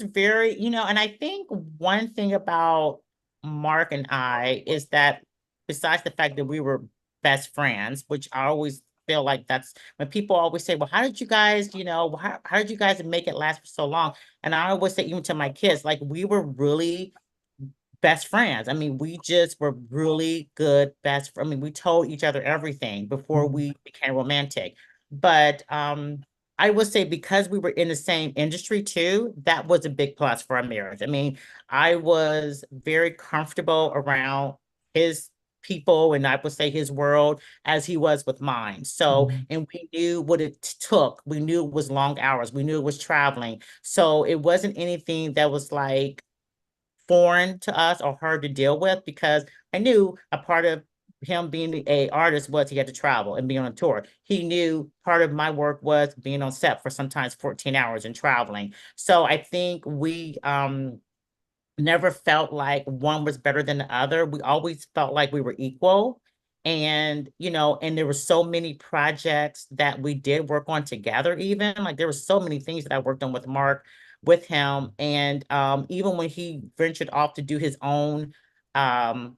very, and I think one thing about Mark and I is that besides the fact that we were best friends, which I always feel like that's when people always say, well, how did you guys, how did you guys make it last for so long? And I always say, even to my kids, like we were really best friends. I mean, we just were really good I mean, we told each other everything before Mm. we became romantic. But I would say because we were in the same industry too, that was a big plus for our marriage. I mean, I was very comfortable around his people and I would say his world as he was with mine. So, Mm. and we knew what it took. We knew it was long hours. We knew it was traveling. So it wasn't anything that was like foreign to us or hard to deal with because I knew a part of him being a artist was he had to travel and be on a tour. He knew part of my work was being on set for sometimes 14 hours and traveling. So I think we never felt like one was better than the other. We always felt like we were equal. And, and there were so many projects that we did work on together, even like there were so many things that I worked on with Mark. with him. And even when he ventured off to do his own um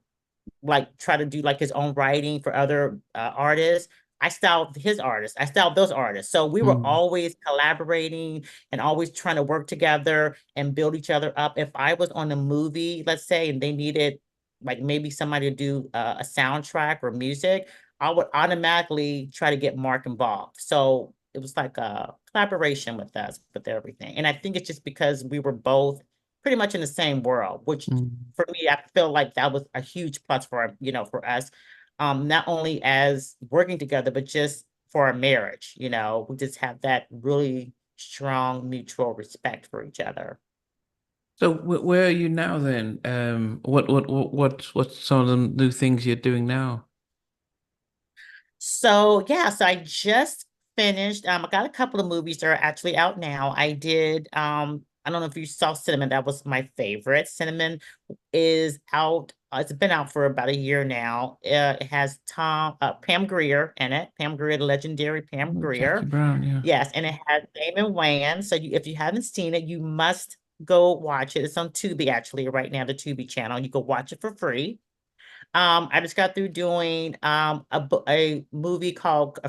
like try to do like his own writing for other artists. I styled his artists. I styled those artists. So we were Mm. always collaborating and always trying to work together and build each other up. If I was on a movie, let's say, and they needed like maybe somebody to do a soundtrack or music, I would automatically try to get Mark involved. So it was like a collaboration with us with everything. And I think it's just because we were both pretty much in the same world, which Mm. for me, I feel like that was a huge plus for, for us, not only as working together, but just for our marriage, we just have that really strong mutual respect for each other. So where are you now then? What's some of the new things you're doing now? So yeah, so I just finished. I got a couple of movies that are actually out now. I did I don't know if you saw Cinnamon, that was my favorite. Cinnamon is out. It's been out for about a year now. It has Pam Grier in it. Pam Grier, the legendary Pam Oh, Jackie Grier. Brown, yeah. Yes, and it has Damon Wayans. So if you haven't seen it, you must go watch it. It's on Tubi actually right now, the Tubi channel. You can watch it for free. I just got through doing a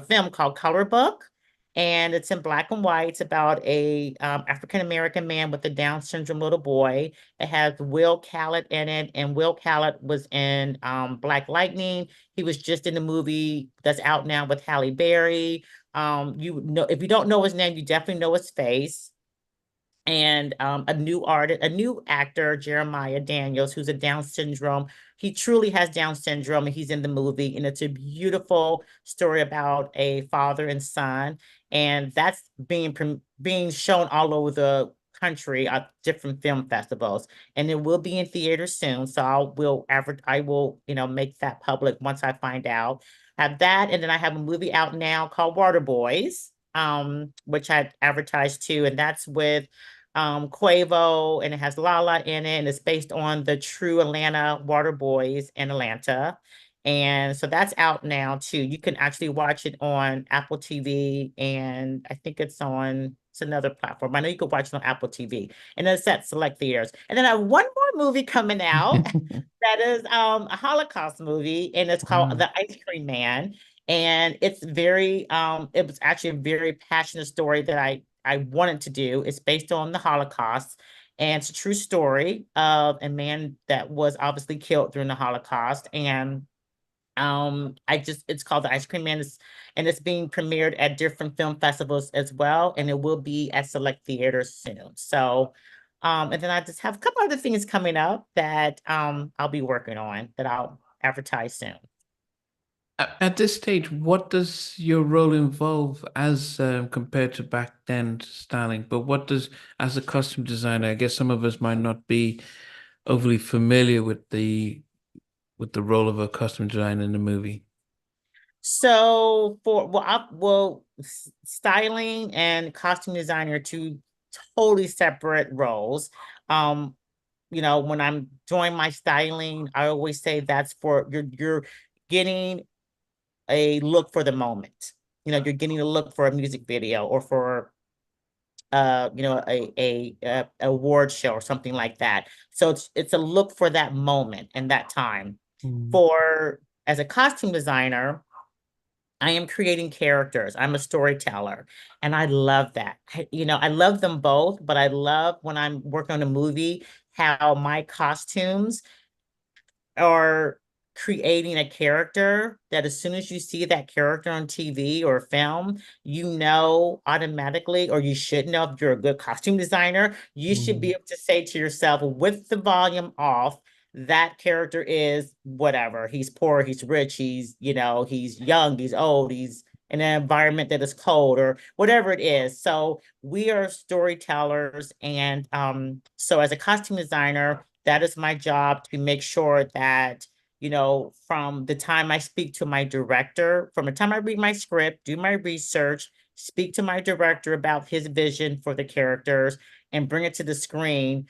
film called Color Book, and it's in black and white. It's about a African American man with a Down syndrome little boy. It has Will Callett in it, and Will Callett was in Black Lightning. He was just in the movie that's out now with Halle Berry. You know, if you don't know his name, you definitely know his face. And a new actor, Jeremiah Daniels, who's a Down syndrome. He truly has Down syndrome, and he's in the movie. And it's a beautiful story about a father and son, and that's being shown all over the country at different film festivals, and it will be in theaters soon. So I will make that public once I find out. I have that, and then I have a movie out now called Water Boys, which I advertised too, and that's with Quavo, and it has Lala in it, and it's based on the true Atlanta water boys in Atlanta. And so that's out now too. You can actually watch it on Apple TV, and I think it's another platform. I know you can watch it on Apple TV, and then it's at select theaters. And then I have one more movie coming out that is a Holocaust movie, and it's called Wow. The Ice Cream Man. And it was actually a very passionate story that I wanted to do. It's based on the Holocaust, and it's a true story of a man that was obviously killed during the Holocaust. And it's called The Ice Cream Man, and it's being premiered at different film festivals as well, and it will be at select theaters soon. So and then I just have a couple other things coming up that I'll be working on that I'll advertise soon. At this stage, what does your role involve as compared to back then styling? But what does, as a costume designer, I guess some of us might not be overly familiar with the role of a costume designer in the movie. So styling and costume designer are two totally separate roles. Um, when I'm doing my styling, I always say that's for you're getting a look for the moment. You're getting a look for a music video or for a award show or something like that. So it's a look for that moment and that time. Mm. For as a costume designer, I am creating characters. I'm a storyteller, and I love that. I love them both, but I love when I'm working on a movie how my costumes are creating a character that as soon as you see that character on TV or film, you know automatically, or you should know if you're a good costume designer, you should be Mm. able to say to yourself with the volume off, that character is whatever. He's poor, he's rich, he's young, he's old, he's in an environment that is cold or whatever it is. So we are storytellers. And so as a costume designer, that is my job to make sure that, from the time I speak to my director, from the time I read my script, do my research, speak to my director about his vision for the characters and bring it to the screen,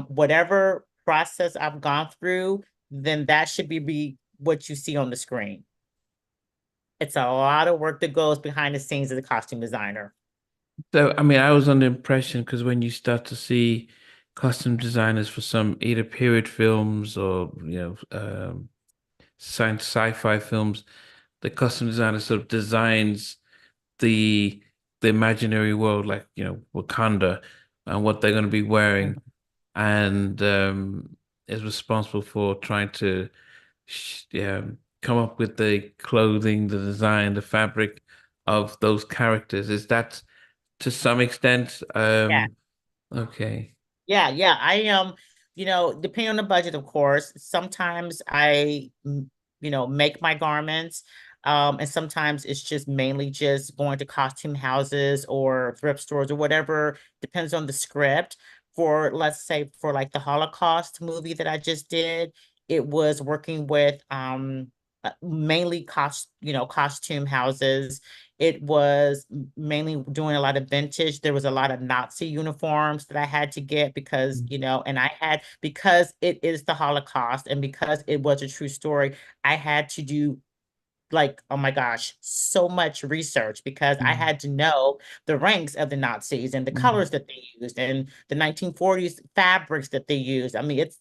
whatever process I've gone through, then that should be what you see on the screen. It's a lot of work that goes behind the scenes as a costume designer. So, I mean, I was under impression because when you start to see costume designers for some either period films or, science sci-fi films, the costume designer sort of designs the the imaginary world, like, Wakanda and what they're going to be wearing, and is responsible for trying to come up with the clothing, the design, the fabric of those characters. Is that to some extent? Yeah. Okay. Yeah, yeah. I am, depending on the budget, of course. Sometimes make my garments. And sometimes it's just mainly just going to costume houses or thrift stores or whatever, depends on the script. For, let's say, for like the Holocaust movie that I just did, it was working with mainly costume houses. It was mainly doing a lot of vintage. There was a lot of Nazi uniforms that I had to get because, and because it is the Holocaust and because it was a true story, I had to do, like, oh my gosh, so much research because I Mm, had to know the ranks of the Nazis and the mm, colors that they used and the 1940s fabrics that they used. I mean, it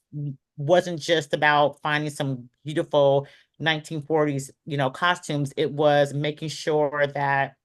wasn't just about finding some beautiful 1940s, costumes. It was making sure that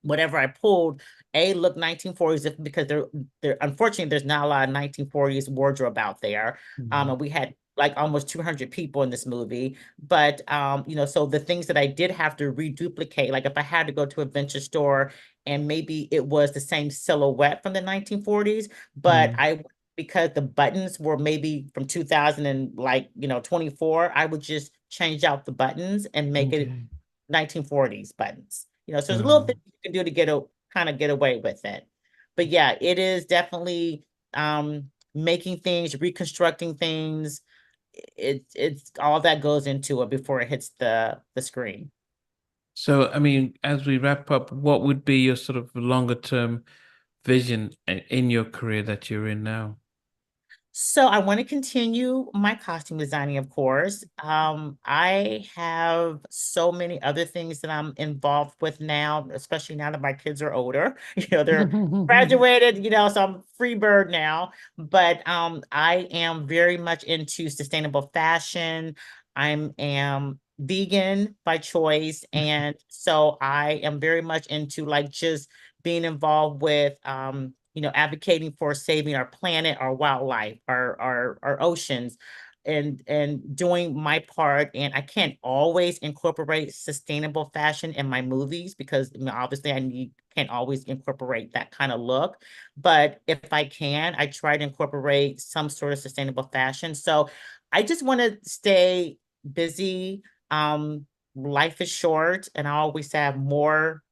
whatever I pulled, look 1940s because there unfortunately there's not a lot of 1940s wardrobe out there. mm, And we had like almost 200 people in this movie. But so the things that I did have to reduplicate, like if I had to go to a vintage store and maybe it was the same silhouette from the 1940s, but mm. I because the buttons were maybe from 2000 and like 24, I would just change out the buttons and make it Okay. 1940s buttons. So there's a little Um, thing you can do to kind of get away with it. But yeah, it is definitely making things, reconstructing things. It's all that goes into it before it hits the screen. so, I mean, as we wrap up, what would be your sort of longer term vision in your career that you're in now? So I want to continue my costume designing, of course. I have so many other things that I'm involved with now, especially now that my kids are older. They're graduated, so I'm free bird now. But I am very much into sustainable fashion. I am vegan by choice, and so I am very much into like just being involved with advocating for saving our planet, our wildlife, our oceans, and doing my part. And I can't always incorporate sustainable fashion in my movies because obviously can't always incorporate that kind of look. But if I can, I try to incorporate some sort of sustainable fashion. So I just want to stay busy. Life is short, and I always have more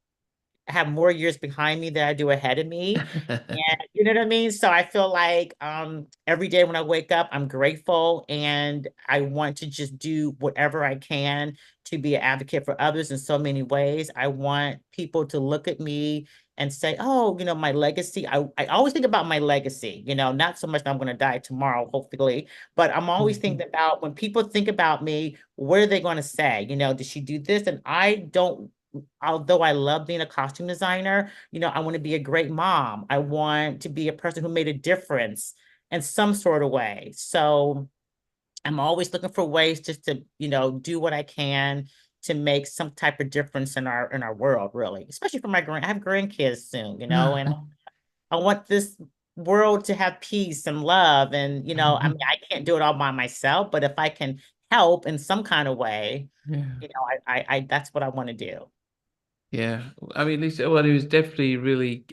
years behind me than I do ahead of me. And you know what I mean? So I feel like every day when I wake up, I'm grateful and I want to just do whatever I can to be an advocate for others in so many ways. I want people to look at me and say, oh, my legacy. I always think about my legacy, not so much that I'm going to die tomorrow, hopefully, but I'm always thinking about when people think about me, what are they going to say? Did she do this? And I don't, although I love being a costume designer, I want to be a great mom. I want to be a person who made a difference in some sort of way. So I'm always looking for ways just to, do what I can to make some type of difference in our world, really. Especially for I have grandkids soon, and I want this world to have peace and love. And, I mean, I can't do it all by myself, but if I can help in some kind of way, Yeah. I that's what I want to do. Yeah. I mean, Lisa, well, it was definitely really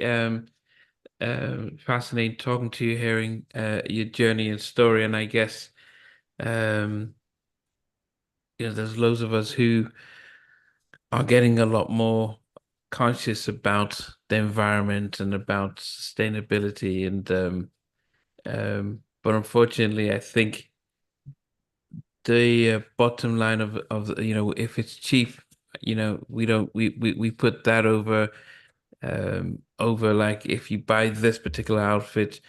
fascinating talking to you, hearing your journey and story. And I guess um, there's loads of us who are getting a lot more conscious about the environment and about sustainability. And but unfortunately, I think the bottom line of if it's cheap, we don't we put that over, like, if you buy this particular outfit,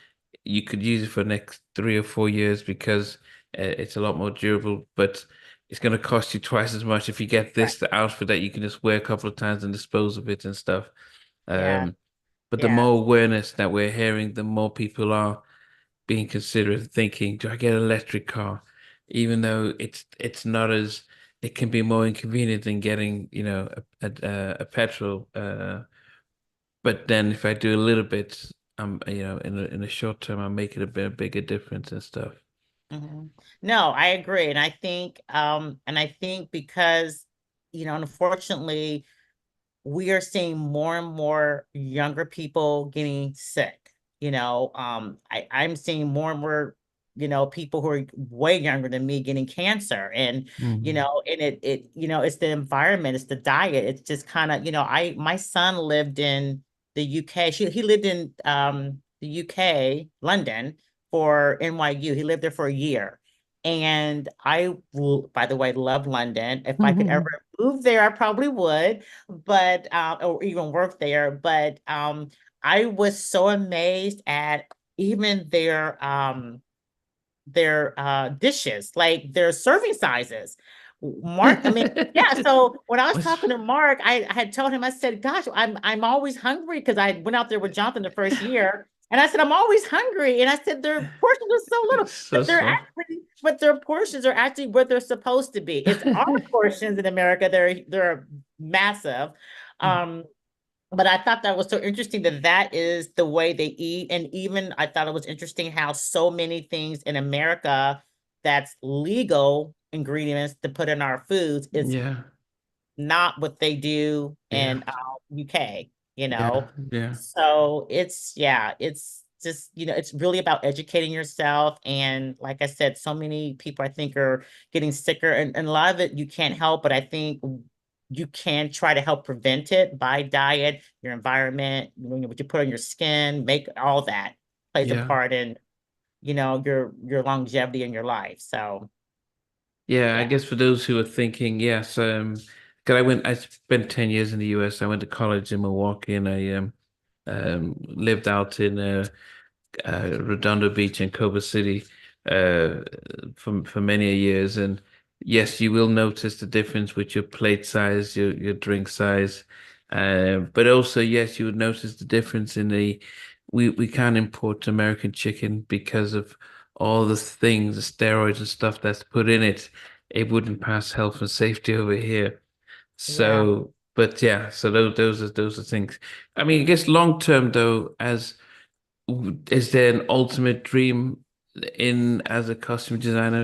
you could use it for the next 3 or 4 years because it's a lot more durable, but it's going to cost you twice as much if you get Right. this outfit that you can just wear a couple of times and dispose of it and stuff. Yeah. Um, But the Yeah. more awareness that we're hearing, the more people are being considerate, thinking, do I get an electric car? Even though it's not as it can be more inconvenient than getting, a petrol. But then if I do a little bit, in a short term, I'm making a bigger difference and stuff. Mhm. No, I agree. And I think because, unfortunately, we are seeing more and more younger people getting sick. I'm seeing more and more, people who are way younger than me getting cancer. And, Mm. it's the environment, it's the diet. It's just kind of, my son lived in the UK. He lived in the UK, London, for NYU. He lived there for a year. And by the way, love London. If I could ever move there, I probably would, but or even work there. But I was so amazed at even their dishes, like their serving sizes. Mark, I mean, yeah. So when I was talking to Mark, I had told him, I said, "Gosh, I'm always hungry," because I went out there with Jonathan the first year, and I said, "I'm always hungry," and I said, "Their portions are so little, So but small. their portions are actually what they're supposed to be. It's our portions in America; they're massive." Um, but I thought that was so interesting that that is the way they eat. And even I thought it was interesting how so many things in America that's legal ingredients to put in our foods is Yeah, not what they do yeah, in UK, you yeah, know? yeah, So it's just, it's really about educating yourself. And like I said, so many people I think are getting sicker, and a lot of it you can't help, but I think you can try to help prevent it by diet, your environment, what you put on your skin, make all that plays a yeah. part in, your longevity in your life. So Yeah, I yeah. guess for those who are thinking, yes, because I spent 10 years in the US. I went to college in Milwaukee and I lived out in Redondo Beach and Culver City for many years. And yes, you will notice the difference with your plate size, your drink size. But also, yes, you would notice the difference in we can't import American chicken because of all the things, the steroids and stuff that's put in it. It wouldn't pass health and safety over here. Yeah. So, but yeah, so those are things. I mean, I guess long term though, is there an ultimate dream in as a costume designer?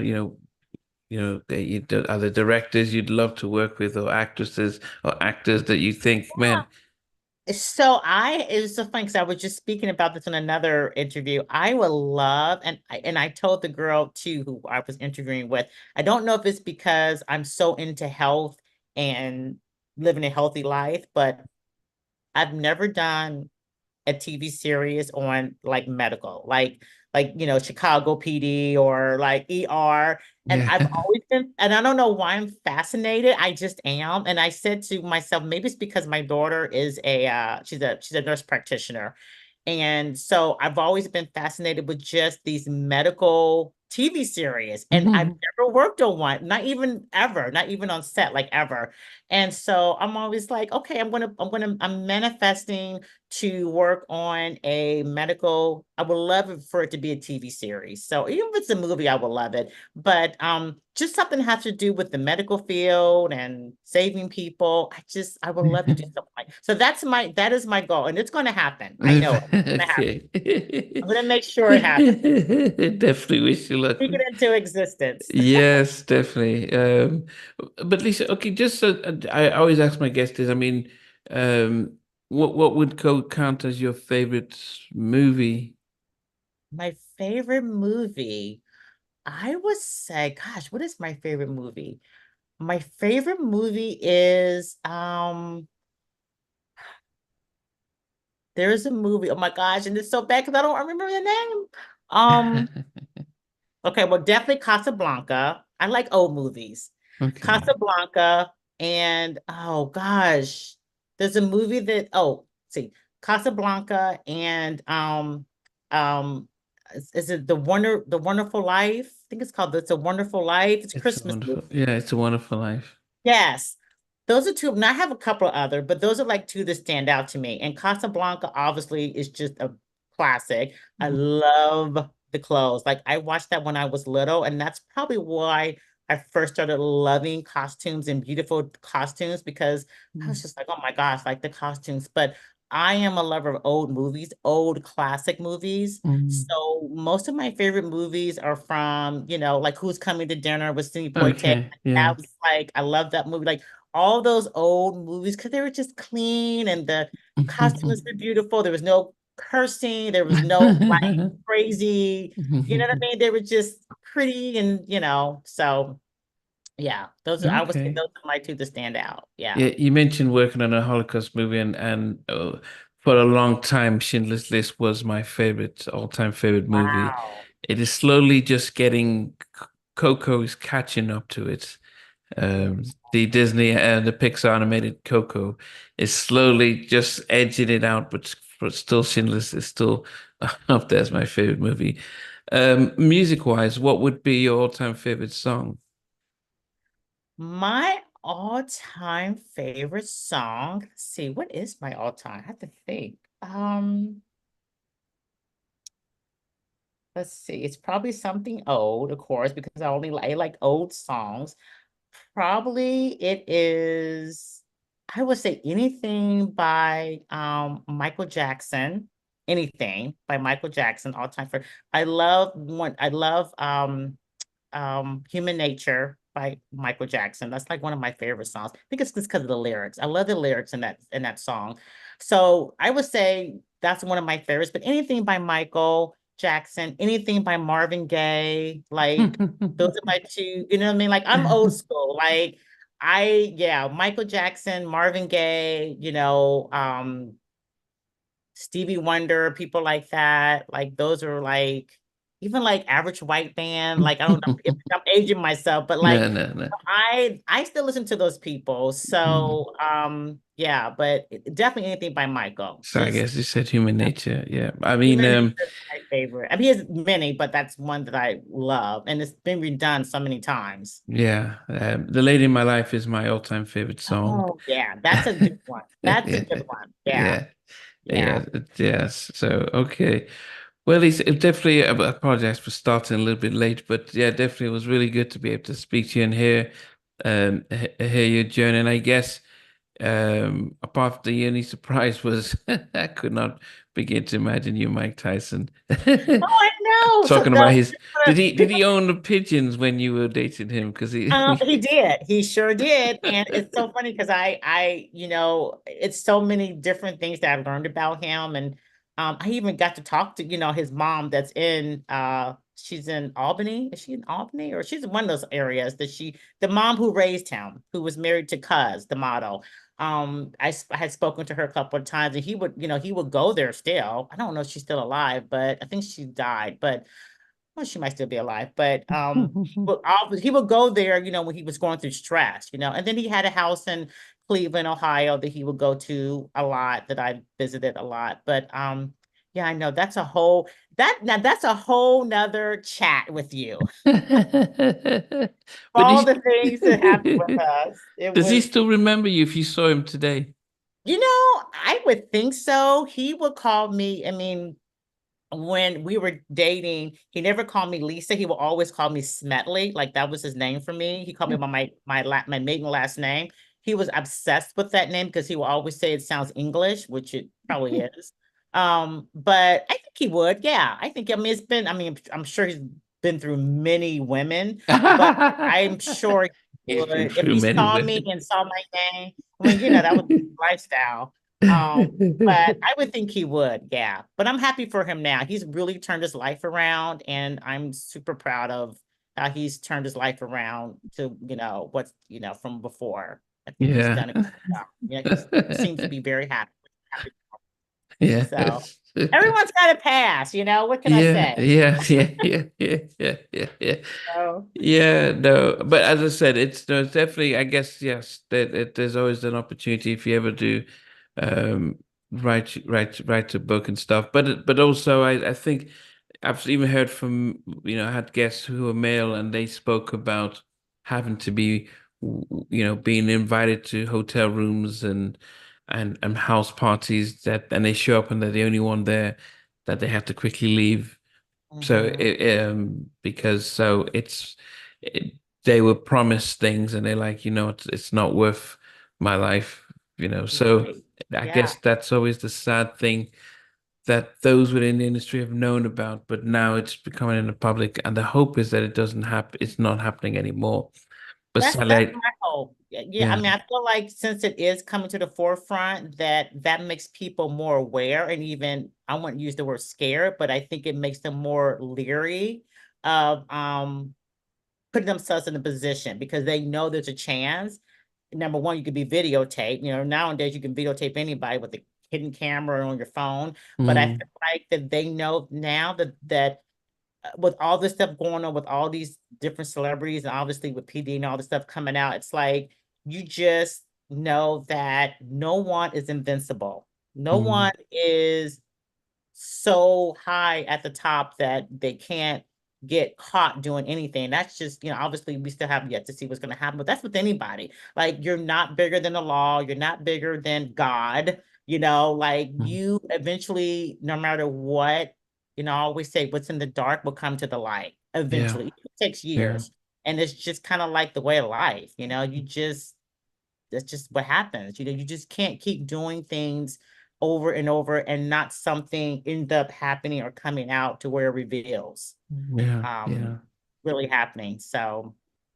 Are there directors you'd love to work with, or actresses or actors that you think, man, So it was so funny because I was just speaking about this in another interview. I would love, and I told the girl too who I was interviewing with, I don't know if it's because I'm so into health and living a healthy life, but I've never done a TV series on like medical, like Chicago PD or like ER. And yeah, I've always been, and I don't know why I'm fascinated. I just am. And I said to myself, maybe it's because my daughter is she's a nurse practitioner. And so I've always been fascinated with just these medical TV series. And I've never worked on one, not even ever, not even on set, like ever. And so I'm always like, okay, I'm manifesting to work on a medical. I would love it for it to be a TV series. So even if it's a movie, I would love it. But just something that has to do with the medical field and saving people. I would love to do something like so. That is my goal, and it's going to happen. I know it. It's going to happen. okay. I'm going to make sure it happens. Definitely wish you luck. Speak it into existence. Yes, definitely. But Lisa, okay, just so I always ask my guests is, I mean, what would count as your favorite movie? My favorite movie, I would say, gosh, what is my favorite movie? My favorite movie is there's a movie. Oh my gosh, and it's so bad because I don't remember the name. Um, okay, well, definitely Casablanca. I like old movies. Okay, Casablanca, and oh gosh, there's a movie that see, Casablanca and is it the Wonderful Life? I think it's called It's a Wonderful Life. It's a it's a Christmas wonderful, movie. yeah, it's a wonderful life. Yes. Those are two. And I have a couple of other, but those are like two that stand out to me. And Casablanca obviously is just a classic. I Mhm. love the clothes. Like I watched that when I was little, and that's probably why I first started loving costumes and beautiful costumes because I was just like, oh my gosh, like the costumes. But I am a lover of old movies, old classic movies. Mhm. So most of my favorite movies are from, like Who's Coming to Dinner with Sidney Poitier. Okay, yeah. That was like, I love that movie. Like all those old movies because they were just clean and the costumes were beautiful. There was no cursing, there was no like crazy, you know what I mean? They were just pretty and so yeah, I would say Okay. those are my two to stand out. Yeah. Yeah, you mentioned working on a Holocaust movie, and for a long time, Schindler's List was my favorite, all-time favorite movie. Wow. It is slowly just getting, Coco is catching up to it. The Disney and the Pixar animated Coco is slowly just edging it out, but still Schindler's is still up there as my favorite movie. Music-wise, what would be your all-time favorite song? My all-time favorite song. Let's see, what is my all-time? I have to think. Let's see. It's probably something old, of course, because I like old songs. Probably it is, I would say anything by Michael Jackson. Anything by Michael Jackson, all time for I love Human Nature by Michael Jackson. That's like one of my favorite songs. I think it's just because of the lyrics. I love the lyrics in that song. So I would say that's one of my favorites. But anything by Michael Jackson, anything by Marvin Gaye, like those are my two, you know what I mean? Like I'm old school. Like yeah, Michael Jackson, Marvin Gaye, Stevie Wonder, people like that. Like those are like even like Average White Band. Like I don't know if I'm aging myself, but like No, no, no. I still listen to those people. Mm. So yeah, but definitely anything by Michael. So I Just guess you said Human Nature. Yeah. I mean, Human Nature is my favorite. I mean, he has many, but that's one that I love, and it's been redone so many times. yeah. The Lady in My Life is my all-time favorite song. Oh yeah, that's a good one. That's a Yeah. good one. Yeah, Yeah. yeah. Yeah. Yes. So, okay. Well, it definitely, I apologize for starting a little bit late, but yeah, definitely it was really good to be able to speak to you and hear your journey. And I guess, apart from the only surprise was I could not begin to imagine you, Mike Tyson. Oh, I know. So Talking about the his, did he own the pigeons when you were dating him? Because He did. He sure did. And it's so funny because it's so many different things that I've learned about him. And I even got to talk to, his mom that's she's in Albany. Is she in Albany? Or she's in one of those areas the mom who raised him, who was married to Cuz, the model. I had spoken to her a couple of times and he would go there still. I don't know if she's still alive, but I think she died. But well, she might still be alive, but he would go there, when he was going through stress, and then he had a house in Cleveland, Ohio that he would go to a lot, that I visited a lot. But yeah, I know that's a whole nother chat with you. But All the things that happened with us. It does he was, still remember you if you saw him today? I would think so. He would call me, I mean, when we were dating, he never called me Lisa. He would always call me Smetley. Like that was his name for me. He called me by my maiden last name. He was obsessed with that name because he would always say it sounds English, which it probably is. But I think he would. Yeah, I mean, I'm sure he's been through many women, but I'm sure he He's been would if through he many saw me women. and saw my name. I mean, that was his lifestyle. But I would think he would, yeah. But I'm happy for him now. He's really turned his life around, and I'm super proud of how he's turned his life around to, what's, from before. I think he's Yeah. done a good job. He seems to be very happy. Happy. So Yes. everyone's got a pass, what can I Yeah, say? yeah, yeah, yeah, yeah, yeah, yeah, yeah. So Yeah, no, but as I said, it's definitely, I guess, yes, there's always an opportunity if you ever do, um, write a book and stuff. But also, I think I've even heard from, I had guests who were male and they spoke about having to be being invited to hotel rooms and house parties and they show up and they're the only one there that they have to quickly leave. So Mhm. because they were promised things and they're like, it's not worth my life, So Right. I Yeah. guess that's always the sad thing that those within the industry have known about, but now it's becoming in the public, and the hope is that it doesn't happen. It's not happening anymore. But That's sadly, my hope. Yeah, I yeah, mean, I feel like since it is coming to the forefront, that makes people more aware, and even I wouldn't use the word scared, but I think it makes them more leery of putting themselves in a position because they know there's a chance. Number one, you could be videotaped. Nowadays you can videotape anybody with a hidden camera on your phone. But I mm, feel like that they know now that with all this stuff going on with all these different celebrities and obviously with PD and all this stuff coming out, it's like you just know that no one is invincible. No mm, one is so high at the top that they can't get caught doing anything. That's just, obviously we still have yet to see what's going to happen, but that's with anybody. Like you're not bigger than the law, you're not bigger than God, like mm. you eventually, no matter what, I always say what's in the dark will come to the light Yeah, eventually. It takes yeah, years. And it's just kind of like the way of life, you just that's just what happens. You just can't keep doing things over and over and not something end up happening or coming out to where it reveals yeah, um yeah, really happening. So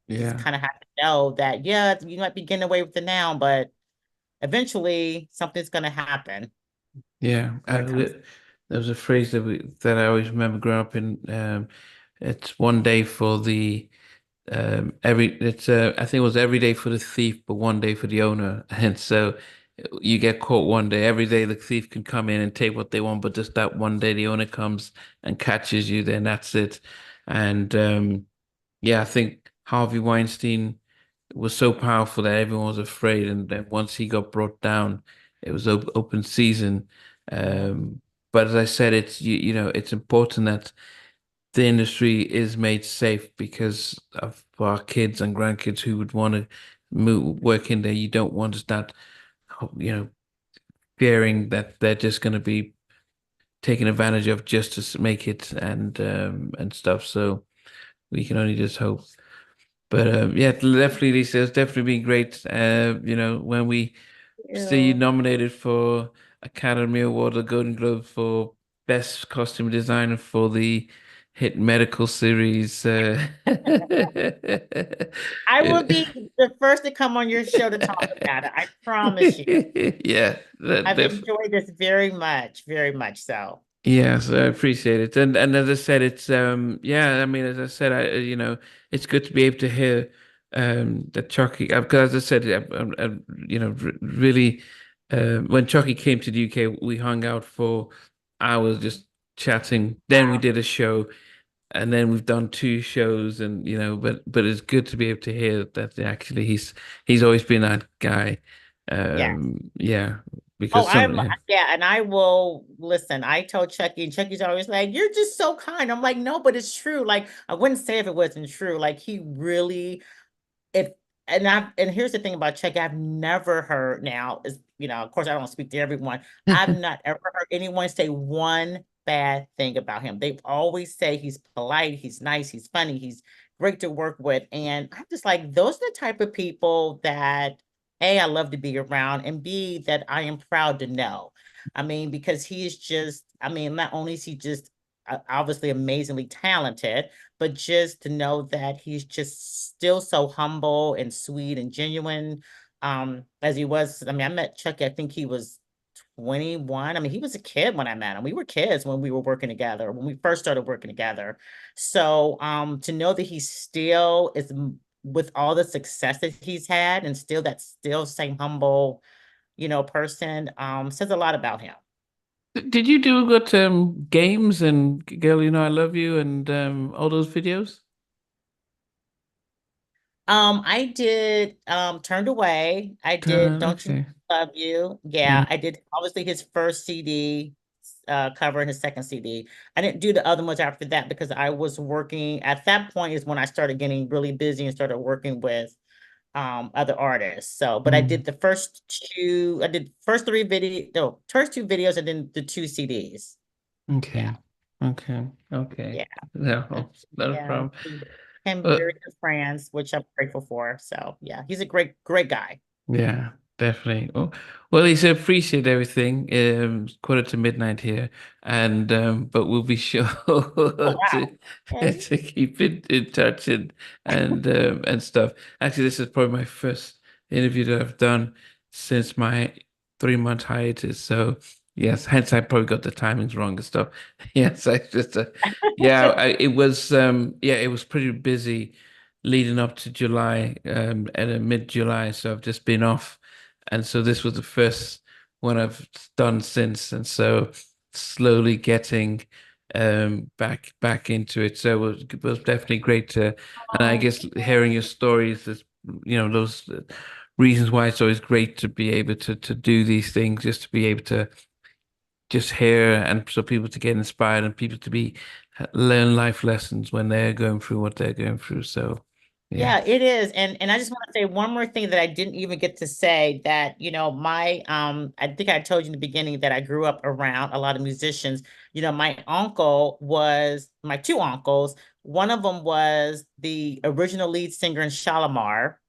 you just yeah, kind of have to know that yeah, you might be getting away with it now, but eventually something's gonna happen yeah. when it comes. There was a phrase that I always remember growing up in. It's one day for the I think it was every day for the thief, but one day for the owner. And so you get caught one day. Every day the thief can come in and take what they want, but just that one day the owner comes and catches you, then that's it. And yeah, I think Harvey Weinstein was so powerful that everyone was afraid. And then once he got brought down, it was open season. Mhm. Um, but as I said, it's important that the industry is made safe because of our kids and grandkids who would want to work in there. You don't want to start, you know, fearing that they're just going to be taken advantage of just to make it and stuff. So we can only just hope. But yeah, definitely, Lisa, it's definitely been great. When we see you Yeah. nominated for Academy Award or Golden Globe for Best Costume Designer for the hit medical series. I will Yeah, be the first to come on your show to talk about it. I promise you. yeah, I've enjoyed this very much so. yeah, so I appreciate it. And as I said, it's yeah, I mean, as I said, it's good to be able to hear that Chucky, because as I said, really when Chucky came to the UK, we hung out for hours just chatting. Then we Wow. did a show, and then we've done two shows, and but it's good to be able to hear that actually he's always been that guy. Yeah. Yeah, Oh, because some yeah. yeah, and I will listen. I told Chucky, and Chucky's always like, "You're just so kind." I'm like, "No, but it's true." Like, I wouldn't say if it wasn't true. Like, he really, if and here's the thing about Chucky, I've never heard now is, of course, I don't speak to everyone. I've not ever heard anyone say one bad thing about him. They always say he's polite, he's nice, he's funny, he's great to work with. And I'm just like, those are the type of people that A, I love to be around, and B, that I am proud to know. I mean, because he is just, I mean, not only is he just obviously amazingly talented, but just to know that he's just still so humble and sweet and genuine as he was. I mean, I met Chucky, I think he was 21. I mean, he was a kid when I met him. We were kids when we were working together, when we first started working together. So to know that he still is with all the success that he's had and still that still same humble, person, says a lot about him. Did you do good games and Girl, I Love You and all those videos? I did Turned Away. I did Turn Don't You okay. Love You. Yeah. Yeah, I did obviously his first CD cover and his second CD. I didn't do the other ones after that because I was working at that point is when I started getting really busy and started working with other artists. So, but Mm. I did first three video, no, first two videos and then the two CDs. Yeah, Okay. Okay. Okay. yeah, No, not a yeah. problem. We became Uh, very good friends, which I'm grateful for. So yeah, he's a great guy. Yeah, definitely. Oh, well, Lisa, appreciate everything. It's 1:45 here, and but we'll be sure Oh wow. to Okay. to keep in touch and stuff. Actually, this is probably my first interview that I've done since my 3 month hiatus. So yes, hence I probably got the timings wrong and stuff. Yes, I just yeah, it was pretty busy leading up to July, and mid-July. So I've just been off, and so this was the first one I've done since, and so slowly getting back into it. So it was definitely great to, and I Oh, guess hearing your stories is, those reasons why it's always great to be able to do these things, just to be able to just hear, and so people to get inspired and people to be learn life lessons when they're going through what they're going through. So yeah. yeah, it is. And I just want to say one more thing that I didn't even get to say that, my I think I told you in the beginning that I grew up around a lot of musicians. My two uncles, one of them was the original lead singer in Shalimar,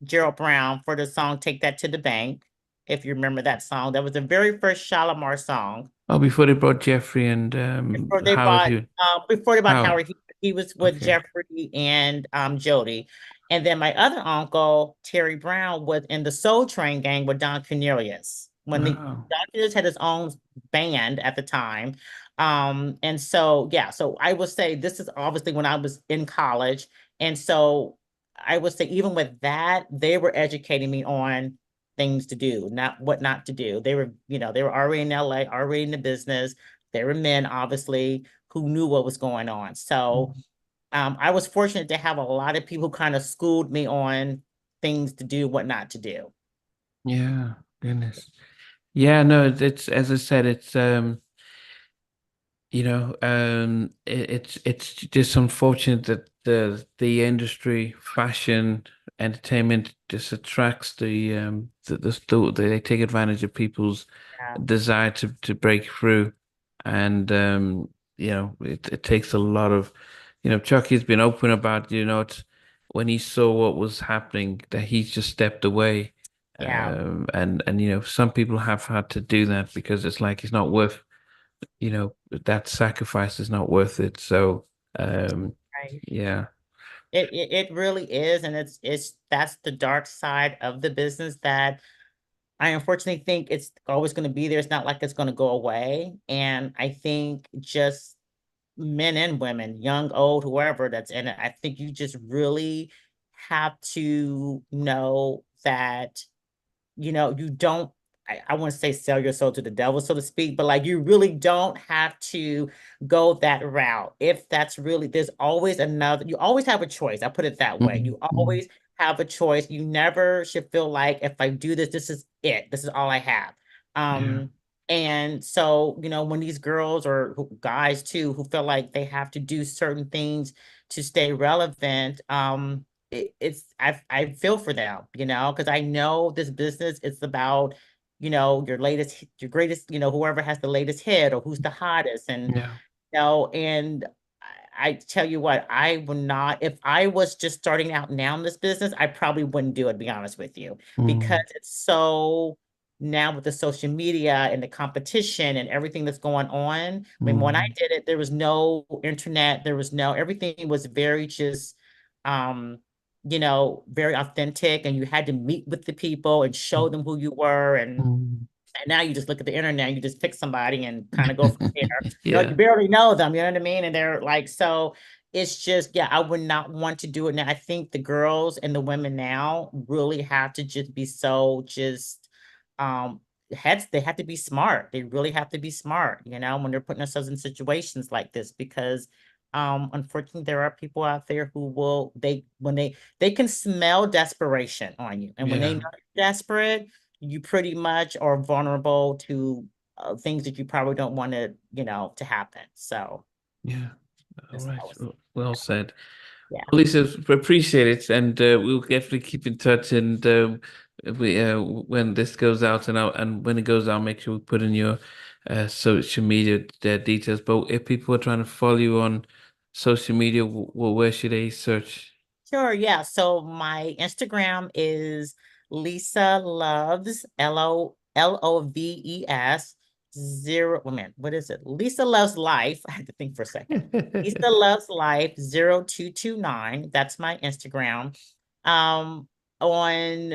Gerald Brown, for the song Take That to the Bank. If you remember that song, that was the very first Shalimar song. Oh, before they brought Jeffrey and before they Howard bought Hughes. before they bought Howard. Howard, he was with Okay. Jeffrey and Jody. And then my other uncle, Terry Brown, was in the Soul Train gang with Don Cornelius. When the Oh, Don Cornelius had his own band at the time. And so yeah, so I would say this is obviously when I was in college. And so I would say even with that, they were educating me on things to do, not what not to do. They were already in LA, already in the business. There were men, obviously, who knew what was going on. So I was fortunate to have a lot of people kind of schooled me on things to do, what not to do. yeah. Goodness. Yeah, no, it's as I said, it's it's just unfortunate that the industry, fashion, entertainment just attracts they take advantage of people's Yeah, desire to break through, and it takes a lot of, Chucky's been open about, it's when he saw what was happening that he just stepped away, yeah, and some people have had to do that because it's like it's not worth, that sacrifice is not worth it. So, right. yeah, It really is, and it's that's the dark side of the business that I unfortunately think it's always going to be there. It's not like it's going to go away. And I think just men and women, young, old, whoever that's in it, I think you just really have to know that you don't, I want to say sell your soul to the devil, so to speak, but like you really don't have to go that route. If that's really, there's always another, you always have a choice. I put it that way. Mhm. You always have a choice. You never should feel like if I do this, this is it. This is all I have. Yeah, And so, when these girls or guys too, who feel like they have to do certain things to stay relevant, I feel for them, because I know this business is about, your greatest, whoever has the latest hit or who's the hottest. And, yeah, and I tell you what, I would not, if I was just starting out now in this business, I probably wouldn't do it, to be honest with you, because mm, it's so now with the social media and the competition and everything that's going on. I mean, when I mm, did it, there was no internet, everything was very just, um, very authentic, and you had to meet with the people and show them who you were. mm. And now you just look at the internet, you just pick somebody and kind of go from there. You Yeah, barely know them, you know what I mean? And they're like, so it's just, yeah, I would not want to do it now. I think the girls and the women now really have to just be so just they have to be smart. They really have to be smart, when they're putting themselves in situations like this, because unfortunately there are people out there who will they can smell desperation on you. And when they know yeah, you're desperate, you pretty much are vulnerable to things that you probably don't want to, to happen. So yeah. All that's right. always, Well said. Yeah. Lisa, appreciate it, and we'll definitely keep in touch. And we when this goes out, and when it goes out, make sure we put in your social media details. But if people are trying to follow you on social media, where should they search? Sure, yeah. So my Instagram is Lisa Loves Loves zero. Wait a minute, what is it? Lisa Loves Life. I had to think for a second. Lisa Loves Life 0229. That's my Instagram. Um, on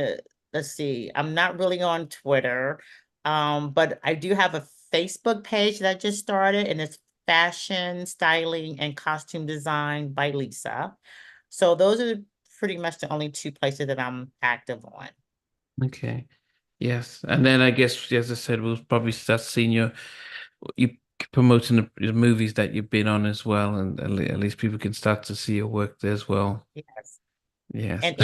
let's see, I'm not really on Twitter. But I do have a Facebook page that I just started, and it's Fashion, Styling, and Costume Design by Lisa. So those are pretty much the only two places that I'm active on. Okay. Yes. And then I guess, as I said, we'll probably start seeing you promoting the movies that you've been on as well, and at least people can start to see your work there as well. Yes. Yes. And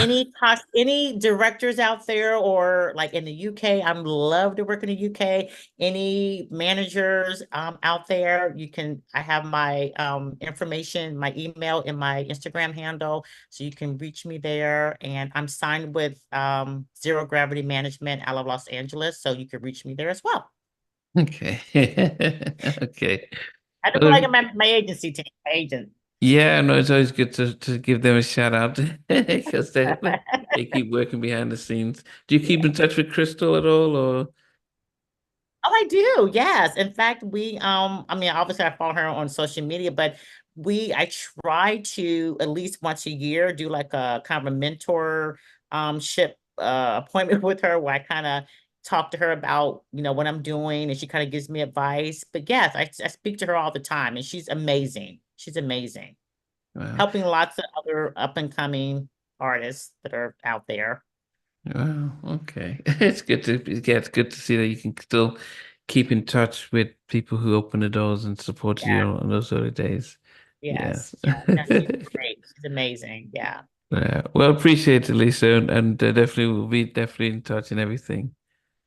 any directors out there, or like in the UK, I'm love to work in the UK. Any managers out there, I have my information, my email in my Instagram handle, so you can reach me there. And I'm signed with Zero Gravity Management out of Los Angeles, so you can reach me there as well. Okay. Okay. I don't feel like Well, I'm at my agency team, my agent. yeah, no, it's always good to give them a shout out because they keep working behind the scenes. Do you keep in touch with Crystal at all, or? Oh, I do. Yes. In fact, I mean, obviously I follow her on social media, but I try to at least once a year do like a kind of a mentor ship appointment with her, where I kind of talk to her about, what I'm doing, and she kind of gives me advice. But yes, I speak to her all the time, and she's amazing. She's amazing. Well, Helping lots of other up and coming artists that are out there. well, okay. It's good to see that you can still keep in touch with people who open the doors and supported you Yeah. on those early days. Yes. Yes. Yeah. No, she's great. She's amazing. Yeah. Yeah. Well, appreciate it, Lisa, and definitely we'll be definitely in touch and everything.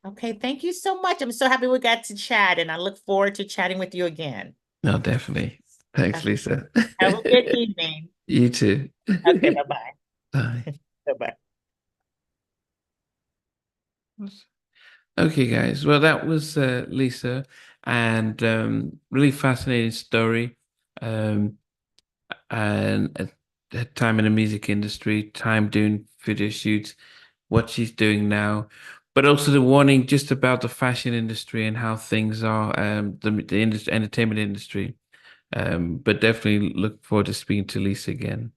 Okay, thank you so much. I'm so happy we got to chat, and I look forward to chatting with you again. No, definitely. Thanks, Okay, Lisa. have a good evening. You too. Okay, bye-bye. Bye. Bye-bye. Okay, guys. Well, that was Lisa, and really fascinating story. Um, and her time in the music industry, time doing video shoots, what she's doing now, but also the warning just about the fashion industry and how things are, the industry, entertainment industry. But definitely look forward to speaking to Lisa again.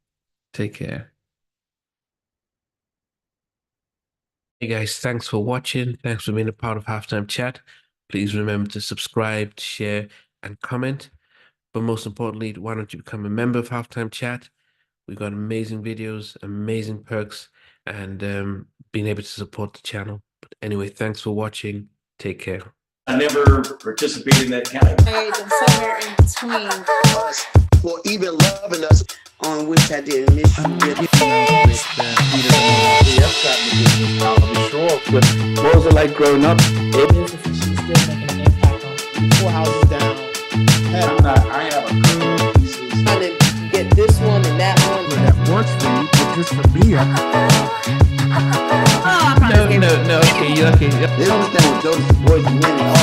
Take care. Hey guys, thanks for watching. Thanks for being a part of Halftime Chat. Please remember to subscribe, share, and comment. But most importantly, why don't you become a member of Halftime Chat? We've got amazing videos, amazing perks, and being able to support the channel. But anyway, thanks for watching. Take care. I never participated in that kind of. And somewhere in between us, or even loving us, on which I didn't miss you with. What was it like growing up? She's still making an impact on 4 houses down. I have a couple of pieces. Trying to get this one and that one. That works for you, but just for me, No. Okay. They don't understand what those boys and men all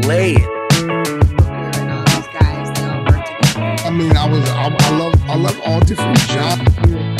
play it. these guys, they all work together. I mean, I love all different genres.